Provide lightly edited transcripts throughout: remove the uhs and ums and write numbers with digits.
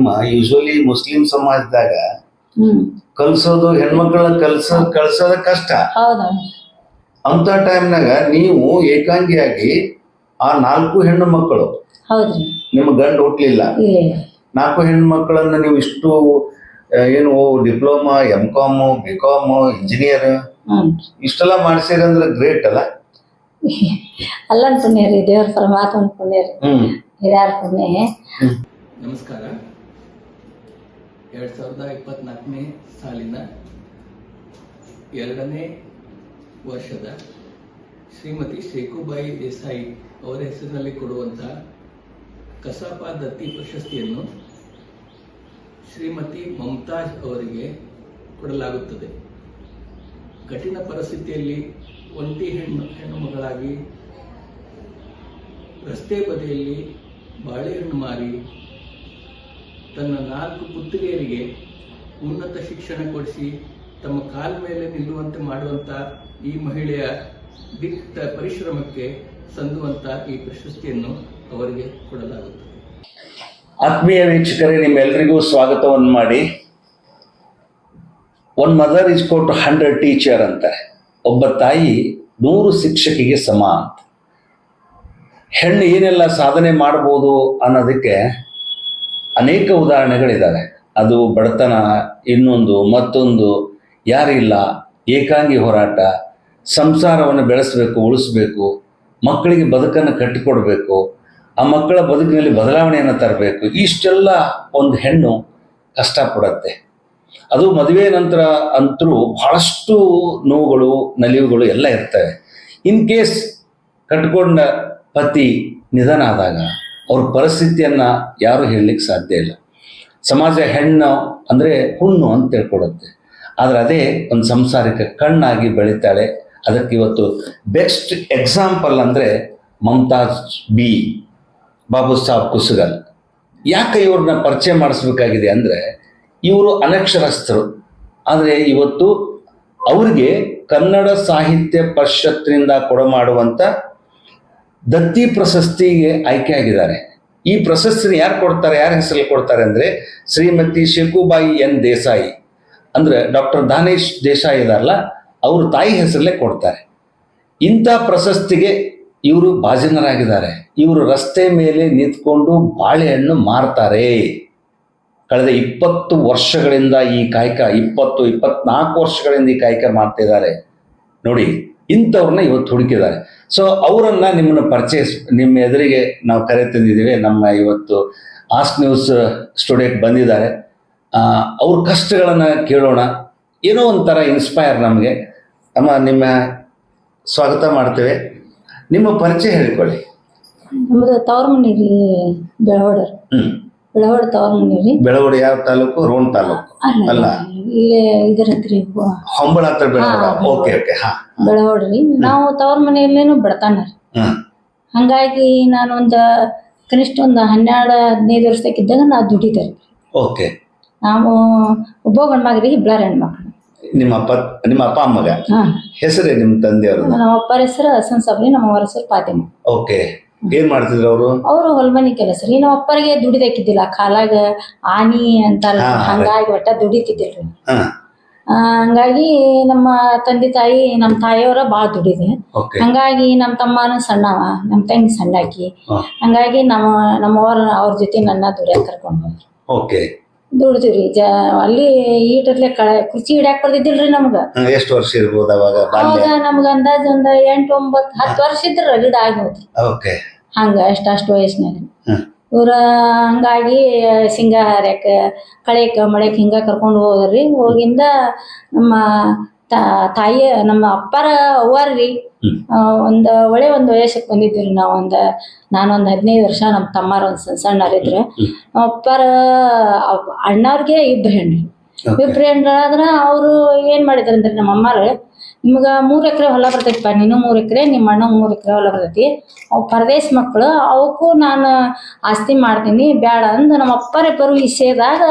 ನಿಮ್ಮ usually Muslim ಸಮಾಜದಾಗ ಕಲ್ಸೋದು ಹೆಣ್ಮಕ್ಳನ್ನ ಕಳ್ಸೋದ ಕಷ್ಟ. ಅಂತ ಟೈಮ್ನಾಗ ನೀವು ಏಕಾಂಗಿಯಾಗಿ ಆ 4 ಹೆಣ್ಣು ಮಕ್ಕಳು, ನಿಮ್ಮ ಗಂಡ ಹುಟ್ಲಿಲ್ಲ, 4 ಹೆಣ್ಣು ಮಕ್ಕಳನ್ನ ನೀವು ಇಷ್ಟು ಏನು ಡಿಪ್ಲೊಮಾ, MCom, BCom, ಇಂಜಿನಿಯರ್ ಇಷ್ಟೆಲ್ಲ ಮಾಡ್ಸಿರಿ ಅಂದ್ರೆ ಗ್ರೇಟ್ ಅಲ್ಲ? ಅಲ್ಲ ಪುಣ್ಯ ರೀ, ದೇವ್ರ ಪರಮಾತ್ಮನ ಪುಣ್ಯ ರೀ, ಹಿರಿಯರ ಪುಣ್ಯ. ನಮಸ್ಕಾರ. 2024ನೇ ಸಾಲಿನ 2ನೇ ವರ್ಷದ ಶ್ರೀಮತಿ ಶೇಖುಬಾಯಿ ದೇಸಾಯಿ ಅವರ ಹೆಸರಿನಲ್ಲಿ ಕೊಡುವಂಥ ಕಸಾಪ ದತ್ತಿ ಪ್ರಶಸ್ತಿಯನ್ನು ಶ್ರೀಮತಿ ಮಮತಾಜ್ ಅವರಿಗೆ ಕೊಡಲಾಗುತ್ತದೆ. ಕಠಿಣ ಪರಿಸ್ಥಿತಿಯಲ್ಲಿ ಒಂಟಿ ಹೆಣ್ಣು ಮಗಳಾಗಿ ರಸ್ತೆ ಬದಿಯಲ್ಲಿ ಬಾಳೆಹಣ್ಣು ಮಾರಿ ತನ್ನ 4 ಪುತ್ರಿಯರಿಗೆ ಉನ್ನತ ಶಿಕ್ಷಣ ಕೊಡಿಸಿ ತಮ್ಮ ಕಾಲ ಮೇಲೆ ನಿಲ್ಲುವಂತೆ ಮಾಡುವಂಥ ಈ ಮಹಿಳೆಯ ದಿಟ್ಟ ಪರಿಶ್ರಮಕ್ಕೆ ಸಂದುವಂಥ ಈ ಪ್ರಶಸ್ತಿಯನ್ನು ಅವರಿಗೆ ಕೊಡಲಾಗುತ್ತದೆ. ಆತ್ಮೀಯ ವೀಕ್ಷಕರೇ, ನಿಮ್ಮೆಲ್ಲರಿಗೂ ಸ್ವಾಗತವನ್ನು ಮಾಡಿ. 1 mother is equal to 100 teacher ಅಂತಾರೆ. ಒಬ್ಬ ತಾಯಿ 100 ಶಿಕ್ಷಕಿಗೆ ಸಮ ಅಂತ. ಹೆಣ್ಣು ಏನೆಲ್ಲ ಸಾಧನೆ ಮಾಡ್ಬೋದು ಅನ್ನೋದಕ್ಕೆ ಅನೇಕ ಉದಾಹರಣೆಗಳಿದ್ದಾವೆ. ಅದು ಬಡತನ, ಇನ್ನೊಂದು ಮತ್ತೊಂದು, ಯಾರಿಲ್ಲ, ಏಕಾಂಗಿ ಹೋರಾಟ, ಸಂಸಾರವನ್ನು ಬೆಳೆಸಬೇಕು, ಉಳಿಸ್ಬೇಕು, ಮಕ್ಕಳಿಗೆ ಬದುಕನ್ನು ಕಟ್ಟಿಕೊಡ್ಬೇಕು, ಆ ಮಕ್ಕಳ ಬದುಕಿನಲ್ಲಿ ಬದಲಾವಣೆಯನ್ನು ತರಬೇಕು. ಇಷ್ಟೆಲ್ಲ ಒಂದು ಹೆಣ್ಣು ಕಷ್ಟಪಡುತ್ತೆ. ಅದು ಮದುವೆ ನಂತರ ಅಂತರೂ ಬಹಳಷ್ಟು ನೋವುಗಳು, ನಲಿವುಗಳು ಎಲ್ಲ ಇರ್ತವೆ. ಇನ್ ಕೇಸ್ ಕಟ್ಕೊಂಡ ಪತಿ ನಿಧನ ಆದಾಗ ಅವ್ರ ಪರಿಸ್ಥಿತಿಯನ್ನು ಯಾರು ಹೇಳಲಿಕ್ಕೆ ಸಾಧ್ಯ ಇಲ್ಲ. ಸಮಾಜ ಹೆಣ್ಣು ಅಂದರೆ ಹುಣ್ಣು ಅಂತ ತಿಳ್ಕೊಡುತ್ತೆ. ಆದರೆ ಅದೇ ಒಂದು ಸಂಸಾರಕ್ಕೆ ಕಣ್ಣಾಗಿ ಬೆಳೀತಾಳೆ. ಅದಕ್ಕೆ ಇವತ್ತು ಬೆಸ್ಟ್ ಎಕ್ಸಾಂಪಲ್ ಅಂದರೆ ಮಮತಾಜ್ ಬಾಬು ಸಾಬ್ ಕುಸುಗಲ್. ಯಾಕೆ ಇವ್ರನ್ನ ಪರಿಚಯ ಮಾಡಿಸ್ಬೇಕಾಗಿದೆ ಅಂದರೆ, ಇವರು ಅನಕ್ಷರಸ್ಥರು. ಆದರೆ ಇವತ್ತು ಅವ್ರಿಗೆ ಕನ್ನಡ ಸಾಹಿತ್ಯ ಪರಿಷತ್ತಿನಿಂದ ಕೊಡಮಾಡುವಂಥ ದತ್ತಿ ಪ್ರಶಸ್ತಿಗೆ ಆಯ್ಕೆಯಾಗಿದ್ದಾರೆ. ಈ ಪ್ರಶಸ್ತಿನ ಯಾರು ಕೊಡ್ತಾರೆ, ಯಾರ ಹೆಸರಲ್ಲಿ ಕೊಡ್ತಾರೆ ಅಂದರೆ ಶ್ರೀಮತಿ ಶೇಖುಬಾಯಿ ಎನ್ ದೇಸಾಯಿ, ಅಂದರೆ ಡಾಕ್ಟರ್ ದಾನೇಶ್ ದೇಸಾಯಿ ಇದಾರಲ್ಲ, ಅವರು ತಾಯಿ ಹೆಸರಲ್ಲೇ ಕೊಡ್ತಾರೆ. ಇಂಥ ಪ್ರಶಸ್ತಿಗೆ ಇವರು ಭಾಜನರಾಗಿದ್ದಾರೆ. ಇವರು ರಸ್ತೆ ಮೇಲೆ ನಿಂತ್ಕೊಂಡು ಬಾಳೆಹಣ್ಣು ಮಾರ್ತಾರೆ. ಕಳೆದ 20 ವರ್ಷಗಳಿಂದ ಈ ಕಾಯಕ, 24 ವರ್ಷಗಳಿಂದ ಈ ಕಾಯಕ ಮಾಡ್ತಿದ್ದಾರೆ. ನೋಡಿ, ಇಂಥವ್ರನ್ನ ಇವತ್ತು ಹುಡುಕಿದ್ದಾರೆ. ಸೊ ಅವರನ್ನು ನಿಮ್ಮನ್ನು ನಿಮ್ಮ ಎದುರಿಗೆ ನಾವು ಕರೆ ತಂದಿದ್ದೀವಿ. ನಮ್ಮ ಇವತ್ತು ಆಸ್ಕ್ ನ್ಯೂಸ್ ಸ್ಟುಡಿಯೋಕ್ಕೆ ಬಂದಿದ್ದಾರೆ. ಅವ್ರ ಕಷ್ಟಗಳನ್ನು ಕೇಳೋಣ. ಏನೋ ಒಂಥರ ಇನ್ಸ್ಪೈರ್ ನಮಗೆ. ನಿಮ್ಮ ಸ್ವಾಗತ ಮಾಡ್ತೇವೆ. ನಿಮ್ಮ ಪರಿಚಯ ಹೇಳಿಕೊಳ್ಳಿ. ನಮ್ಮದು ತವರ ಮನೆ ರೀ, ಬೆಳವಡ ತವರ ಮನೆ ರೀ. ಬೆಳವಡ ಯಾವ ತಾಲೂಕು? ರೋಣ ತಾಲೂಕು ಅಲ್ಲ, ಇಲ್ಲೇ ಇದರ ಹತ್ರ ಹೊಂಬಳ ಹತ್ರ ಬೆಳವಡ. Okay okay. ಬೆಳವಡ್ರಿ. ನಾವು ತವರ ಮನೆಯಲ್ಲೇನು ಬಡತಾನ ರೀ. ಹಂಗಾಗಿ ನಾನೊಂದು ಕನಿಷ್ಠ ಒಂದು 12-15 ವರ್ಷಕ್ಕಿದ್ದಾಗ ನಾವು ದುಡಿದೆ ರೀ. ಓಕೆ. ನಾವು ಒಬ್ಬ ಗಂಡು ಮಗರಿಗೆ ಇಬ್ಬರು ಹೆಣ್ಮಕ್ಳು. ನಿಮ್ಮ ಅಪ್ಪ ಅಮ್ಮಗ ಹೆಸರೇ? ನಿಮ್ಮ ತಂದೆಯವರು? ನಮ್ಮ ಅಪ್ಪರ ಹೆಸರು ಹಸನ್ ಸಾಬ್ರಿ, ನಮ್ಮ ಅವರ ಹೆಸರು ಫಾತಿಮಾ. ಓಕೆ. ಏನ್ ಮಾಡ್ತಿದ್ರು ಅವರು? ಅವರು ಹೊಲ್ಮನಿ ಕೆಲಸ ರೀ. ನಮ್ಮ ಅಪ್ಪರಿಗೆ ದುಡಿದಾಕಿದ್ದಿಲ್ಲ, ಕಾಲಾಗ ಆನಿ ಅಂತಾರ, ಹಂಗಾಗಿ ಒಟ್ಟ ದುಡಿತಿದ್ದಿಲ್ರಿ. ಹಂಗಾಗಿ ನಮ್ಮ ತಂದೆ ತಾಯಿ, ನಮ್ಮ ತಾಯಿಯವರ ಭಾಳ ದುಡಿದೆ. ಹಂಗಾಗಿ ನಮ್ಮ ತಮ್ಮನ ಸಣ್ಣವ, ನಮ್ಮ ತಂಗಿ ಸಣ್ಣಾಕಿ. ಹಂಗಾಗಿ ನಮ್ಮವ್ರ ಅವ್ರ ಜೊತೆ ನನ್ನ ದುಡಿಯಾಕ ಕರ್ಕೊಂಡು ಹೋದ್ರು. ಓಕೆ. ದುಡ್ದಿವ್ರಿ. ಅಲ್ಲಿ ಈಟರ್ಲೆ ಕುರ್ಚಿ ಹಿಡ್ಯಾಕ್ ಬರ್ದಿದ್ದಿಲ್ರಿ ನಮ್ಗ. ಎಷ್ಟು ವರ್ಷ ಇರ್ಬೋದು ಅವಾಗ? ನಮ್ಗ ಅಂದಾಜ್ ಒಂದ್ 8, 9, 10 ವರ್ಷ ಇದ್ರ ರಗಡ್ ಆಗಿ ಹೋದ್ರಿ. ಹಂಗ ಅಷ್ಟು ವಯಸ್ಸಿನಾಗ ಇವ್ರ ಹಂಗಾಗಿ ಶೇಂಗಾ ಹರ್ಯಾಕ, ಕಳೆಕ, ಮಳೆಕ್ ಹಿಂಗ ಕರ್ಕೊಂಡು ಹೋದ್ರಿ. ಹೋಗಿಂದ ನಮ್ಮ ತಾಯಿ, ನಮ್ಮ ಅಪ್ಪರ ಅವ್ವಾರ್ರಿ ಒಂದು ವಯಸ್ಸಕ್ಕೆ ಬಂದಿದ್ವಿ ರೀ. ನಾನೊಂದು 15 ವರ್ಷ, ನಮ್ಮ ತಮ್ಮಾರ ಒಂದು ಸಣ್ಣರಿದ್ರು. ನಮ್ಮ ಅಪ್ಪರ ಅಣ್ಣವ್ರಿಗೆ 2 ಹೆಣ್ರಿ. 2 ಹೆಣ್ರಾದ್ರ ಅವರು ಏನ್ ಮಾಡಿದ್ರಂದ್ರೆ, ನಮ್ಮ ಅಮ್ಮಾರು, ನಿಮ್ಗ 3 ಎಕರೆ ಹೊಲ ಬರ್ತೈತಿಪ್ಪ, ನೀನು 3 ಎಕರೆ, ನಿಮ್ಮ ಅಣ್ಣ 3 ಎಕರೆ ಹೊಲ ಬರ್ತೈತಿ, ಅವು ಪರದೇಶ ಮಕ್ಕಳು, ಅವಕ್ಕೂ ನಾನು ಆಸ್ತಿ ಮಾಡ್ತೀನಿ ಬೇಡ ಅಂದು ನಮ್ಮ ಅಪ್ಪರಿಬ್ಬರು ಇಸೇದಾಗ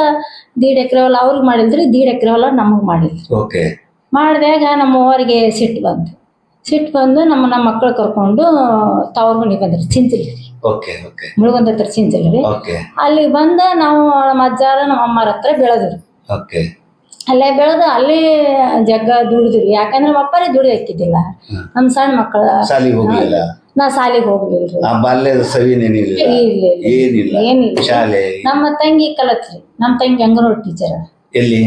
1.5 ಎಕರೆ ಹೊಲ ಅವ್ರಿಗೆ ಮಾಡಿದ್ರಿ, 1.5 ಎಕರೆ ಹೊಲ ನಮಗೆ ಮಾಡಿದ್ರಿ. ಮಾಡಿದಾಗ ನಮ್ಮ ಅವ್ವರಿಗೆ ಸಿಟ್ಟು ಬಂದು ನಮ್ಮ ಮಕ್ಕಳು ಕರ್ಕೊಂಡು ತವ್ರ ಮನೆಗೆ ಬಂದ್ರಿ, ಚಿಂತಿಲ್ರಿ. ಓಕೆ ಓಕೆ ಮುಳುಗುಂದ ಹತ್ರ ಚಿಂಚಲಿ ರೀ. ಓಕೆ ಅಲ್ಲಿ ಬಂದ ನಾವು ನಮ್ಮ ಅಜ್ಜಾರ ನಮ್ಮ ಅಮ್ಮರ ಹತ್ರ ಬೆಳೆದ್ರಿ. ಓಕೆ ಅಲ್ಲೇ ಬೆಳೆದು ಅಲ್ಲಿ ಜಗ್ಗ ದುಡಿದ್ರಿ. ಯಾಕಂದ್ರೆ ನಮ್ಮ ಅಪ್ಪರೇ ದುಡಿ ಹಾಕಿದ್ದಿಲ್ಲ. ನಮ್ಮ ಸಣ್ಣ ಮಕ್ಕಳ ಶಾಲಿಗೆ ಹೋಗ್ಲಿಲ್ಲ, ನಾ ಶಾಲಿಗೆ ಹೋಗ್ಲಿಲ್ರಿ. ಆ ಬಾಲ್ಯದ ಸವಿನೇನಿಲ್ಲ, ಏನಿಲ್ಲ. ಏನಿಲ್ಲ. ಶಾಲೆ ನಮ್ಮ ತಂಗಿ ಕಲತ್ರಿ. ನಮ್ಮ ತಂಗಿ ಅಂಗನವಾಡಿ ಟೀಚರ್ ಎಲ್ಲಿ?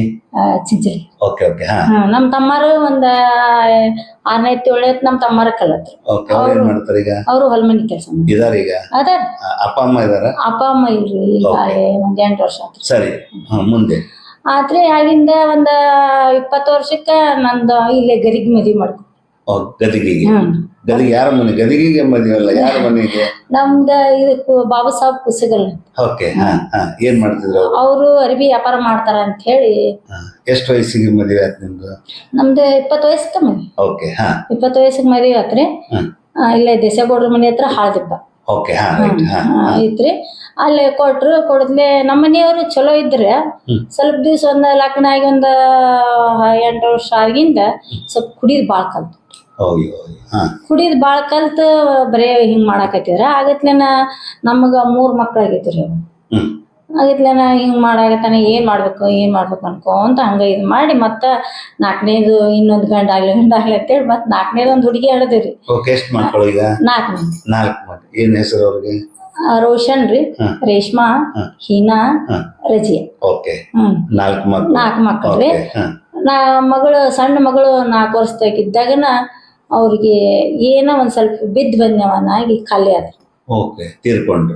ಚಿಂಚಲಿ. ಓಕೆ ಓಕೆ ಹಾ. ನಮ್ಮ ತಮ್ಮರು ಒಂದ 6ನೇ 7ನೇ ನಮ್ಮ ತಮ್ಮರ ಕಲತ್ರಿ. ಓಕೆ ಅವ್ರು ಏನ್ ಮಾಡ್ತಾರೆ ಈಗ? ಅವರು ಹೊಲ್ಮನಿ ಕೆಲಸ ಇದಾರ ಈಗ? ಅದಾರ. ಅಪ್ಪ ಅಮ್ಮ ಇದಾರ? ಅಪ್ಪ ಅಮ್ಮ ಇಲ್ರಿ, ಈಗ ಒಂದ್ 8 ವರ್ಷ ಆತ್ರಿ. ಸರಿ, ಮುಂದೆ ಆತ್ರಿ. ಆಗಿಂದ ಒಂದ 20 ವರ್ಷಕ್ಕ ನಂದು ಇಲ್ಲೇ ಗದಿಗ್ ಮದ್ವಿ ಮಾಡ್ಕೊ. ಗದಿಗಿಗೆ? ಗದಿಗೆ ಯಾರ ಮನೆ? ಗದಿಗಿಗೆ ಮದ್ವೆ ಅಲ್ಲ, ಯಾರ ಮನೆಗೆ? ನಮ್ದ ಇದಕ್ಕೆ ಬಾಬಾ ಸಾಬ್ ಕುಸಗಲ್. ಓಕೆ ಹಾ ಹಾ. ಏನ್ ಮಾಡ್ತಿದ್ರು ಅವರು? ಅರಬಿ ವ್ಯಾಪಾರ ಮಾಡ್ತಾರ ಅಂತ ಹೇಳಿ. ಎಷ್ಟು ವಯಸ್ಸಿಗೆ ಮದುವೆ ಆಯ್ತು ನಿಮ್ದು? ನಮ್ದು 20 ವಯಸ್ಸಕ್ಕ ಮದ್ವಿ. ಓಕೆ ಹಾ. 20 ವಯಸ್ಸಿಗೆ ಮದ್ವಿ ಆತ್ರಿ. ಇಲ್ಲೇ ದೇಸೇಗೌಡ್ರ ಮನೆ ಹತ್ರ ಹಾಳ್ದಿಬ್ಬ ಓಕೆ ಹಾ ಐತ್ರಿ. ಅಲ್ಲೇ ಕೊಟ್ರು. ಕೊಡದ್ಲೆ ನಮ್ಮ ಮನೆಯವರು ಚಲೋ ಇದ್ರೆ ಸ್ವಲ್ಪ ದಿವ್ಸ ಒಂದ್ ಲಗ್ನ ಆಗಿ ಒಂದ್ 8 ವರ್ಷ ಆಗಿಂದ ಸ್ವಲ್ಪ ಕುಡಿದ್ ಬಾಳ್ ಕಲ್ತು. ಕುಡಿದ್ ಬಾಳ್ ಕಲ್ತ ಬರೇ ಹಿಂಗ್ ಮಾಡಾಕತ್ತಿದ್ರ. ಆಗತ್ಲೇನ ನಮಗ 3 ಮಕ್ಳು ಆಗೈತ್ರಿ. ಆಗತ್ಲೇನ ಹಿಂಗ್ ಮಾಡಾಕತ್ತಾನ. ಏನ್ ಮಾಡ್ಬೇಕು ಅನ್ಕೊಂತ ಹಂಗ ಇದ್ ಮಾಡಿ ಮತ್ತ 4ನೇದು ಇನ್ನೊಂದ್ ಗಂಡ ಆಗ್ಲಿ ಅಂತೇಳಿ ಮತ್ 4ನೇದು ಒಂದ್ ಹುಡುಗಿ ಹೇಳಿದ್ರಿ. ಎಷ್ಟು ಮಕ್ಕಳು ಈಗ? 4 ಮಕ್ಕಳು. ಏನ್ ಹೆಸರು ಅವ್ರಿಗೆ? ರೋಷನ್ ರೀ, ರೇಷ್ಮಾ, ಹೀನಾ, ರಜಿಯಾ. ಓಕೆ 4 ಮಕ್ಕಳು ರೀ. ಮಗಳು ಸಣ್ಣ ಮಗಳು 4 ವರ್ಷದಾಗಿದ್ದಾಗನ ಅವ್ರಿಗೆ ಏನೋ ಒಂದ್ ಸ್ವಲ್ಪ ಬಿದ್ದು ಬಂದವನಾಗಿ ಖಾಲಿ ಆದ್ರಿ. ಓಕೆ ತೀರ್ಕೊಂಡ್ರು.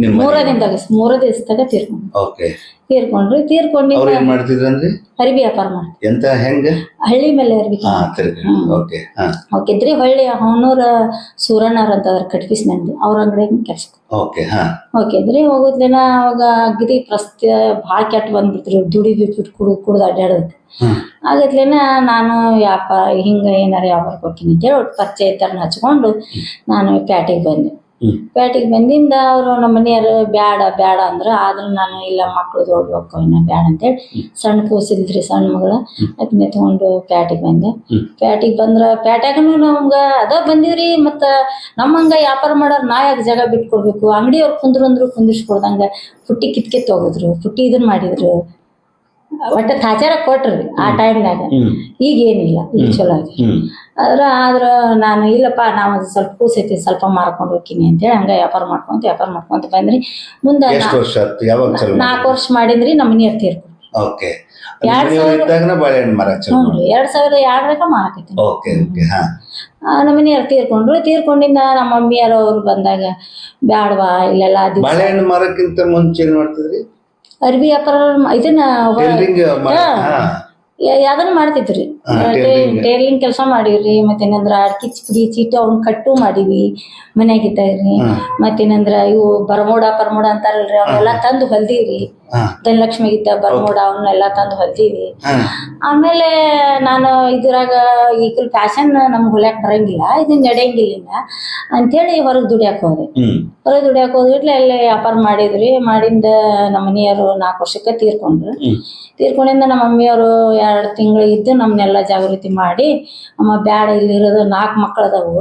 3 ದಿವಸದಾಗ ತೀರ್ಕೊಂಡ್ರು. ಅವ್ರು ಏನ್ ಮಾಡ್ತಿದ್ರಂದ್ರಿ? ಅರಿವಿ ವ್ಯಾಪಾರ ಮಾಡ್ತಿದ್ರು. ಎಂತ ಹೆಂಗ? ಹಳ್ಳಿ ಮೇಲೆ ಅರಿವಿ ಹೋಗಿದ್ರಿ. ಹೊಳ್ಳಿ ಹೊನ್ನೂರ ಸೂರಣ್ಣವ್ರ ಅಂತ ಅದ್ರ ಕಟ್ಪಿಸ್ ನಂದು ಅವ್ರ ಅಂಗಡಿ ಕೆಲ್ಸ ಹೋಗಿದ್ರಿ. ಹೋಗುದ್ಲೇನ ಅವಾಗ ಅಗದಿ ಪ್ರಸ್ತ ಭಾಳ ಕೆಟ್ಟ ಬಂದ್ಬಿಟ್ರಿ. ದುಡಿ ಬಿಟ್ಬಿಟ್ಟು ಕುಡ್ದು ಅಡ್ಡಾಡೋದಕ್ಕೆ ಆಗತ್ಲೇನ ನಾನು ಹಿಂಗ ಏನಾರ ವ್ಯಾಪಾರ ಕೊಡ್ತೀನಿ ಅಂತೇಳಿ ಒಟ್ಟು ಪರಿಚಯ ಇದ್ದಾರನ್ನ ಹಚ್ಕೊಂಡು ನಾನು ಪ್ಯಾಟಿಗೆ ಬಂದೆ. ಪ್ಯಾಟಿಗೆ ಬಂದಿಂದ ಅವರು ನಮ್ಮ ಮನೆಯವರು ಬ್ಯಾಡ ಅಂದ್ರ. ಆದ್ರೂ ನಾನು ಇಲ್ಲ, ಮಕ್ಳು ದೊಡ್ಬೇಕು ಇನ್ನ ಬ್ಯಾಡ ಅಂತೇಳಿ ಸಣ್ಣ ಕೂಸಿಲ್ರಿ ಸಣ್ಣ ಮಗಳ ಅದನ್ನೇ ತಗೊಂಡು ಪ್ಯಾಟಿಗೆ ಬಂದೆ. ಪ್ಯಾಟಿಗೆ ಬಂದ್ರ ಪ್ಯಾಟ್ಯಾಗನು ನಮ್ಗ ಅದ ಬಂದಿವ್ರಿ. ಮತ್ತ ನಮ್ಮಂಗ ವ್ಯಾಪಾರ ಮಾಡೋರು ನಾ ಯಾಕೆ ಜಾಗ ಬಿಟ್ಕೊಡ್ಬೇಕು? ಅಂಗಡಿಯವ್ರು ಕುಂದಿರ್ಸ್ಕೊಡ್ದಂಗ ಪುಟ್ಟಿ ಕಿತ್ಕಿತ್ ಹೋಗಿದ್ರು. ಪುಟ್ಟಿ ಇದನ್ ಮಾಡಿದ್ರು. ಒಟ್ಟ ತಾಚಾರ ಕೊಟ್ರಿ ಆ ಟೈಮ್ನಾಗ. ಈಗೇನಿಲ್ಲ, ಈಗ ಚಲೋ ಆಗಿ. ಆದ್ರ ನಾನು ಇಲ್ಲಪ್ಪ, ನಾವು ಸ್ವಲ್ಪ ಕೂಸೈತಿ, ಸ್ವಲ್ಪ ಮಾರ್ಕೊಂಡು ಹೋಗ್ತೀನಿ ಅಂತೇಳಿ ಹಂಗ ವ್ಯಾಪಾರ ಮಾಡ್ಕೊಂತ ಬಂದ್ರಿ. ಮುಂದೆ 4 ವರ್ಷ ಮಾಡಿದ್ರಿ. ನಮ್ಮ ಮನೆಯವ್ರು ತೀರ್ಕೊಂಡು 2002ರಾಗ ಮಾರಾಕೈತಿ. ನಮ್ಮ ಮನೆಯವ್ರು ತೀರ್ಕೊಂಡಿಂದ ನಮ್ಮ ಮಮ್ಮಿಯರು ಅವ್ರು ಬಂದಾಗ ಬ್ಯಾಡ್ವಾ ಇಲ್ಲೆಲ್ಲ ಅರ್ಬಿ ವ್ಯಾಪಾರ ಇದನ್ನ ಯಾವ್ದನ್ನ ಮಾಡ್ತಿದ್ರಿ. ಟೇಲಿಂಗ್ ಕೆಲಸ ಮಾಡಿವ್ರಿ. ಮತ್ತೇನಂದ್ರ ಅಡ್ಕಿ ಚಿಪಡಿ ಚೀಟು ಅವ್ನ ಕಟ್ಟು ಮಾಡಿವಿ ಮನ್ಯಾಗಿದ್ದಾಗ್ರಿ. ಮತ್ತೇನಂದ್ರ ಇವು ಬರಮೋಡ ಅಂತಾರಲ್ರಿ, ಅವನ್ನೆಲ್ಲಾ ತಂದು ಹೊಲ್ದಿವ್ರಿ. ಧನಲಕ್ಷ್ಮಿಗಿದ್ದ ಬರಮೋಡ ಅವನ್ನೆಲ್ಲಾ ತಂದು ಹೊಲ್ದಿವಿ. ಆಮೇಲೆ ನಾನು ಇದ್ರಾಗ ಈಗ ಫ್ಯಾಷನ್ ನಮ್ಗೆ ಹೊಲ್ಯಾಕ್ ಬರಂಗಿಲ್ಲ, ಇದನ್ನ ನಡೆಯಂಗಿಲ್ಲ ಅಂತೇಳಿ ಹೊರಗೆ ದುಡಿಯಾಕ ಹೋದೆ. ಹೋದ್ಬಿಟ್ಲೆ ಅಲ್ಲೇ ವ್ಯಾಪಾರ ಮಾಡಿದ್ರಿ. ಮಾಡಿಂದ ನಮ್ಮ ಮನೆಯವರು 4 ವರ್ಷಕ್ಕೆ ತೀರ್ಕೊಂಡಿಂದ ನಮ್ಮ ಮಮ್ಮಿಯವರು 2 ತಿಂಗಳು ಇದ್ದು ನಮ್ನೆಲ್ಲಾ ಜಾಗೃತಿ ಮಾಡಿ, ಅಮ್ಮ ಬ್ಯಾಡ, ಇಲ್ಲಿರೋದು 4 ಮಕ್ಕಳು ಅದಾವು,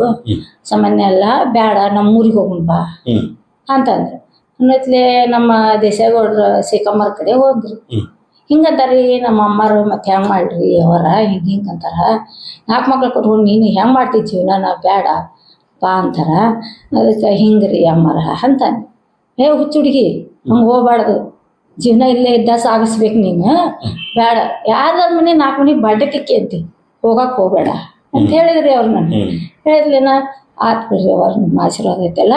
ಸಾಮಾನ್ಯ ಎಲ್ಲ ಬ್ಯಾಡ, ನಮ್ಮ ಊರಿಗೆ ಹೋಗೋಣ ಬಾ ಅಂತಂದ್ರು. ಅನ್ನತ್ಲೆ ನಮ್ಮ ದೇಸೇಗೌಡ್ರ ಸೇಕಮ್ಮರ ಕಡೆ ಹೋದ್ರಿ. ಹಿಂಗಂತಾರಿ ನಮ್ಮ ಅಮ್ಮಾರು. ಮತ್ತೆ ಹೆಂಗ್ ಮಾಡ್ರಿ ಅವರ ಹಿಂಗಂತಾರ, 4 ಮಕ್ಳು ಕೊಟ್ಕೊಂಡು ನೀನು ಹೆಂಗ್ ಮಾಡ್ತಿದ್ ಜೀವನ, ನಾ ಬ್ಯಾಡ ಬಾ ಅಂತಾರ. ಅದಕ್ಕೆ ಹಿಂಗ್ರಿ ಅಮ್ಮಾರ ಅಂತಾನೆ. ಹುಚ್ಚು ಹುಡುಗಿ, ಹಂಗೆ ಹೋಗ್ಬಾರ್ದು, ಜೀವನ ಇಲ್ಲೇ ಇದ್ದ ಸಾಗಿಸ್ಬೇಕು ನೀನು, ಬೇಡ ಯಾರ್ದಾರ ಮನೆ 4 ಮನೆ ಬಾಡ್ಡೆ ತಿಕ್ಕಿ ಅಂತಿ, ಹೋಗಕ್ಕೆ ಹೋಗ್ಬೇಡ ಅಂತ ಹೇಳಿದ್ರಿ ಅವ್ರು. ನಾನು ಹೇಳಿದ್ಲೇನ, ಆತ್ ಬಿಡ್ರಿ ಅವ್ರ ನಿಮ್ಮ ಆಶೀರ್ವಾದ ಐತಲ್ಲ,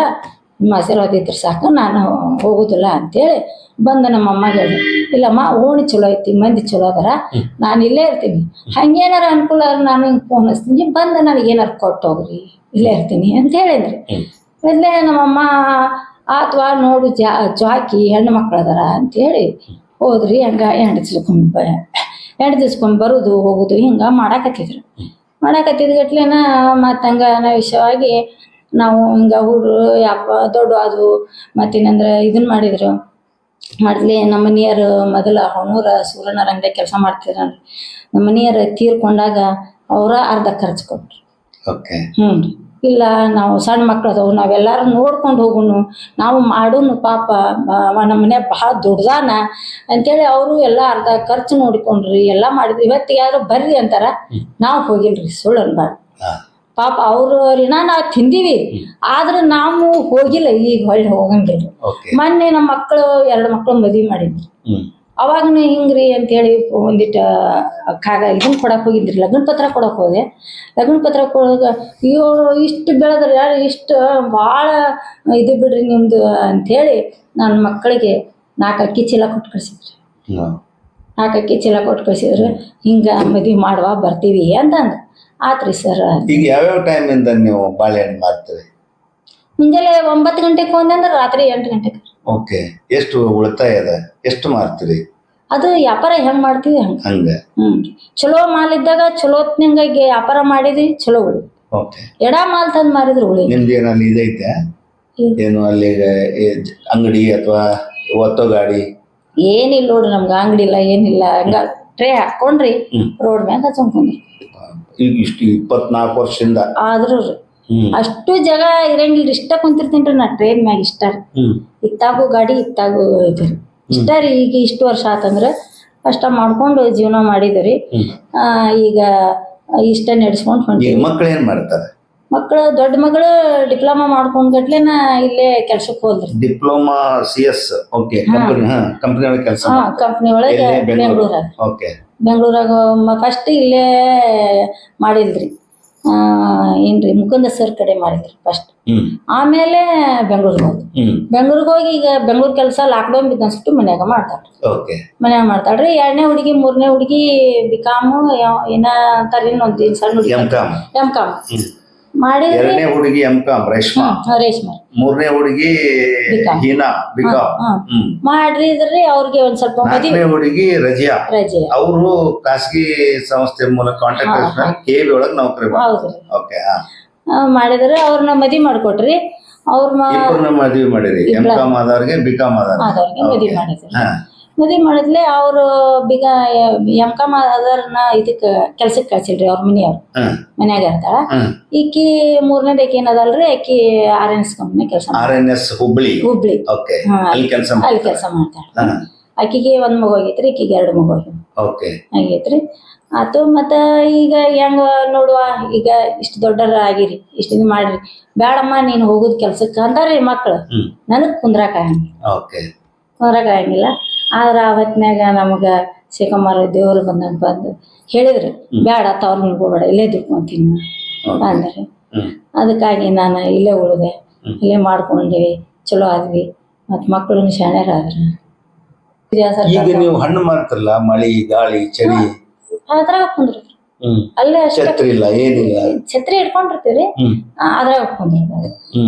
ನಿಮ್ಮ ಆಶೀರ್ವಾದ ಇದ್ರೆ ಸಾಕು, ನಾನು ಹೋಗುದಿಲ್ಲ ಅಂತೇಳಿ ಬಂದ ನಮ್ಮ ಅಮ್ಮಗೆ ಹೇಳಿದೆ. ಇಲ್ಲಮ್ಮ, ಓಣಿ ಚಲೋ ಐತಿ, ಮಂದಿ ಚಲೋ ಅದಾರ, ನಾನು ಇಲ್ಲೇ ಇರ್ತೀನಿ, ಹಂಗೇನಾರ ಅನುಕೂಲ ನಾನು ಹಿಂಗೆ ಫೋನ್ ಹಚ್ತೀನಿ, ಬಂದು ನನಗೆ ಏನಾರು ಕೊಟ್ಟು ಹೋಗ್ರಿ, ಇಲ್ಲೇ ಇರ್ತೀನಿ ಅಂತ ಹೇಳಿದ್ರಿ. ಮೊದಲೇ ನಮ್ಮಮ್ಮ ಆತ್ವಾ ನೋಡು ಜಾಕಿ ಹೆಣ್ಣು ಮಕ್ಳು ಅದಾರ ಅಂತೇಳಿ ಹೋದ್ರಿ. ಹಂಗ 2 ದಿವ್ಸಕ್ಕೊಮ್ಮೆ ಬರೋದು ಹೋಗುದು ಹಿಂಗ ಮಾಡಾಕತ್ತಿದ್ರು. ಗಟ್ಲೆನ ಮತ್ತು ಹಂಗ ವಿಷಯವಾಗಿ ನಾವು ಹಿಂಗ ಹುಡ್ರು ದೊಡ್ಡ ಆದ್ವು. ಮತ್ತೇನಂದ್ರೆ ಇದನ್ನ ಮಾಡಿದ್ಲಿ ನಮ್ಮ ಮನೆಯವರು ಮೊದಲ ಹೊನ್ನೂರ ಸೂರಣ್ಣರ ಅಂಗಡಿ ಕೆಲಸ ಮಾಡ್ತಿದ್ರು. ನಮ್ಮ ಮನೆಯವರು ತೀರ್ಕೊಂಡಾಗ ಅವರ ಅರ್ಧ ಖರ್ಚು ಕೊಟ್ರು. ಇಲ್ಲ ನಾವು ಸಣ್ಣ ಮಕ್ಳು ಅದಾವು ನಾವೆಲ್ಲರೂ ನೋಡ್ಕೊಂಡು ಹೋಗುನು ನಾವು ಮಾಡೋನು ಪಾಪ ನಮ್ಮ ಮನೆ ಭಾಳ ದೊಡ್ಡದಾನ ಅಂತೇಳಿ ಅವರು ಎಲ್ಲ ಅರ್ಧ ಖರ್ಚು ನೋಡಿಕೊಂಡ್ರಿ ಎಲ್ಲ ಮಾಡಿದ್ರಿ ಇವತ್ತಿಗೆ ಯಾರು ಬರ್ರಿ ಅಂತಾರ ನಾವು ಹೋಗಿಲ್ರಿ ಸುಳ್ಳು ಅನ್ಬಾರ್ದು ಪಾಪ ಅವರು ಋಣ ನಾವು ತಿಂದೀವಿ ಆದ್ರೆ ನಾವು ಹೋಗಿಲ್ಲ ಈಗ ಹೊಳ್ಳಿ ಹೋಗಂಗಿಲ್ಲ ಮೊನ್ನೆ ನಮ್ಮ ಮಕ್ಕಳು 2 ಮಕ್ಕಳು ಮದುವೆ ಮಾಡಿದ್ರಿ ಅವಾಗನು ಹಿಂಗ್ರಿ ಅಂತೇಳಿ ಒಂದಿಟ್ಟು ಇದನ್ನ ಕೊಡಕ್ಕೆ ಹೋಗಿದ್ರಿ ಲಗ್ನ ಪತ್ರ ಕೊಡಕ್ಕೆ ಹೋದೆ ಲಗ್ನ ಪತ್ರ ಕೊಡೋಗ ಇಷ್ಟು ಬೆಳೆದ್ರೆ ಇಷ್ಟು ಭಾಳ ಇದು ಬಿಡ್ರಿ ನಿಮ್ದು ಅಂಥೇಳಿ ನನ್ನ ಮಕ್ಕಳಿಗೆ 4 ಅಕ್ಕಿ ಚೀಲ ಕೊಟ್ಟು ಕಳಿಸಿದ್ರಿ 4 ಅಕ್ಕಿ ಚೀಲ ಕೊಟ್ಟು ಕಳಿಸಿದ್ರು ಹಿಂಗೆ ಮದುವೆ ಮಾಡುವ ಬರ್ತೀವಿ ಅಂತಂದು ಆತ್ರಿ ಸರ್. ಈಗ ಯಾವ್ಯಾವ ಟೈಮಿಂದ ನೀವು ಬಾಳೆಹಣ್ಣು ಮಾರ್ತೀರಿ? ಮುಂಜಾನೆ 9 ಗಂಟೆಗೆ ಹೋದೆ ಅಂದ್ರೆ ರಾತ್ರಿ 8 ಗಂಟೆಗೆ. ಓಕೆ. ಎಷ್ಟು ಉಳಿತಾಯ ಅದ? ಎಷ್ಟು ಮಾರ್ತೀರಿ? ಅದು ವ್ಯಾಪಾರ ಹೆಂಗ್ ಮಾಡ್ತೀವಿ ಹಂಗ. ಚಲೋ ಮಾಲ್ ಇದ್ದಾಗ ಚಲೋತ್ನಂಗ ವ್ಯಾಪಾರ ಮಾಡಿದ್ವಿ ಚಲೋ ಉಳಿ. ಓಕೆ. ಎಡ ಮಾಲ್ ತಂದು ಮಾರಿದ್ರು ಉಳಿ. ನಿಮ್ದು ಏನು ಅಲ್ಲಿ ಇದೈತೆ ಏನು ಅಲ್ಲಿ ಅಂಗಡಿ ಅಥವಾ ಒತ್ತೋ ಗಾಡಿ? ಏನಿಲ್ಲ ನೋಡ್ರಿ ನಮ್ಗೆ ಅಂಗಡಿ ಇಲ್ಲ ಏನಿಲ್ಲ ಹಂಗ ಟ್ರೇ ಹಾಕೊಂಡ್ರಿ ರೋಡ್ ಮ್ಯಾಗ ಹಚ್ಕೊಂಡ್ರಿ. ಈಗ ಇಷ್ಟು 24 ವರ್ಷದಿಂದ ಆದ್ರೂ ಅಷ್ಟು ಜಾಗ ಇರಂಗಿಲ್ರಿ ಇಷ್ಟ ಕುಂತಿರ್ತೀನಿ ನಾ ಟ್ರೈನ್ ಮ್ಯಾಗ ಇಷ್ಟ ರೀ ಇತ್ತಾಗೂ ಗಾಡಿ ಇತ್ತಾಗೂ ಇದ್ರಿ ಇಷ್ಟ ರೀ. ಈಗ ಇಷ್ಟು ವರ್ಷ ಆತಂದ್ರೆ ಅಷ್ಟ ಮಾಡ್ಕೊಂಡು ಜೀವನ ಮಾಡಿದ್ರಿ. ಈಗ ಇಷ್ಟ ನಡೆಸ್ಕೊಂಡು ಹೊಂಟಿ. ಮಕ್ಳು ಏನ್ ಮಾಡ್ತಾರೆ? ಮಕ್ಕಳು ದೊಡ್ಡ ಮಗಳು ಡಿಪ್ಲೊಮಾ ಮಾಡ್ಕೊಂಡ್ ಗಟ್ಲೆನ ಇಲ್ಲೇ ಕೆಲ್ಸಕ್ಕೆ ಹೋದ್ರಿ. Diploma CS. ಓಕೆ. ಕಂಪನಿ ಒಳಗೆ ಕೆಲಸ? ಕಂಪ್ನಿ ಒಳಗೆ ಬೆಂಗಳೂರಾಗ. ಓಕೆ. ಬೆಂಗಳೂರಾಗ ಫಸ್ಟ್ ಇಲ್ಲೇ ಮಾಡಿದ್ರಿ ಏನ್ರಿ ಮುಕುಂದ ಸರ್ ಕಡೆ ಮಾಡಿದ್ರಿ ಫಸ್ಟ್. ಆಮೇಲೆ ಬೆಂಗಳೂರಿಗೆ ಹೋದ್. ಬೆಂಗಳೂರಿಗೆ ಹೋಗಿ ಈಗ ಬೆಂಗಳೂರು ಕೆಲಸ ಲಾಕ್ಡೌನ್ ಬಿದ್ದನ್ಸ್ಬಿಟ್ಟು ಮನ್ಯಾಗ ಮಾಡ್ತಾಳ್ರಿ. ಮನ್ಯಾಗ ಮಾಡ್ತಾಳ್ರಿ. 2ನೇ ಹುಡುಗಿ 3ನೇ ಹುಡುಗಿ BCom ಏನ ಅಂತಾರ ಇನ್ನೊಂದು ಸಣ್ಣ ಹುಡುಗಿ M.Com ಮಾಡಿದ್ರಿ. 2ನೇ ಹುಡುಗಿ M.Com ರೇಷ್ಮಾ. 3ನೇ ಹುಡುಗಿ ಹೀನಾ BCom ಮಾಡಿದ್ರಿ. ಅವ್ರಿಗೆ ಒಂದ್ ಸ್ವಲ್ಪ 4ನೇ ಹುಡುಗಿ ರಜಿಯಾ. ಅವರು ಖಾಸಗಿ ಸಂಸ್ಥೆ ಮೂಲಕ ಕಾಂಟ್ರಾಕ್ಟ್ KB ಒಳಗೆ ನೌಕರಿ ಮಾಡಿದ್ರೆ ಅವ್ರನ್ನ ಮದ್ವಿ ಮಾಡ್ಕೊಟ್ರಿ. ಅವ್ರ ಮದ್ವಿ ಮಾಡಿರಿ. M.Com ಆದವ್ರಿಗೆ BCom ಆದವ್ರಿಗೆ ಮದ್ವಿ ಮಾಡಿದ್ರಿ. ಮದ್ವಿ ಮಾಡಿದ್ಲೆ ಅವ್ರು M.Com ಆದವ್ರನ್ನ ಇದಕ್ಕೆ ಕೆಲ್ಸಕ್ಕೆ ಕಳ್ಸಿಲ್ರಿ ಅವ್ರ ಮನೆಯವ್ರು. ಮನ್ಯಾಗ ಇರ್ತಾಳ ಈಕಿ. 3ನೇದಕ್ಕೆ ಏನದಲ್ರಿ ಆಕಿ RNS ಕಂಪ್ನಿ ಕೆಲಸ ಹುಬ್ಳಿ ಅಲ್ಲಿ ಕೆಲಸ ಮಾಡ್ತಾಳ. ಆಕಿಗೆ 1 ಮಗು ಆಗೈತ್ರಿ ಈಕಿಗೆ 2 ಮಗು ಆಗೈತ್ರಿ. ಆತು ಮತ್ತ ಈಗ ಹೆಂಗ ನೋಡುವ ಈಗ ಇಷ್ಟು ದೊಡ್ಡರ ಆಗಿರಿ ಇಷ್ಟ ಮಾಡ್ರಿ ಬ್ಯಾಡಮ್ಮ ನೀನು ಹೋಗುದ್ ಕೆಲ್ಸಕ್ಕೆ ಅಂತಾರ್ರಿ ಮಕ್ಳು. ನನಗ್ ಕುಂದ್ರಾಕಾಗಂಗಿಲ್ಲ. ಆದ್ರ ಅವತ್ನ್ಯಾಗ ನಮಗ ಶಿವಕುಮಾರ ದೇವ್ರು ಬಂದು ಹೇಳಿದ್ರಿ ಬ್ಯಾಡ ತವ್ರ ಮನೆಗೆ ಹೋಗ್ಬೇಡ ಇಲ್ಲೇ ದುಡ್ಕೊಂತೀನಿ ಅಂದ್ರಿ. ಅದಕ್ಕಾಗಿ ನಾನು ಇಲ್ಲೇ ಉಳಿದೆ. ಇಲ್ಲೇ ಮಾಡ್ಕೊಂಡ್ವಿ ಚಲೋ ಆದ್ವಿ. ಮತ್ ಮಕ್ಕಳು ಶಾಣ್ಯರಾದ್ರ. ಈಗ ನೀವು ಹಣ್ಣು ಮಾರ್ತಾರಲ್ಲ ಮಳಿ ಗಾಳಿ ಚಳಿ ಅದ್ರಾಗ ಕುಂದ್ರಿ ಅಲ್ಲೇ ಛತ್ರಿ ಇಲ್ಲ ಏನಿಲ್ಲ. ಛತ್ರಿ ಹಿಡ್ಕೊಂಡಿರ್ತೀವ್ರಿ ಅದ್ರಾಗ ಕುಂದಿರ್ತಾರೆ.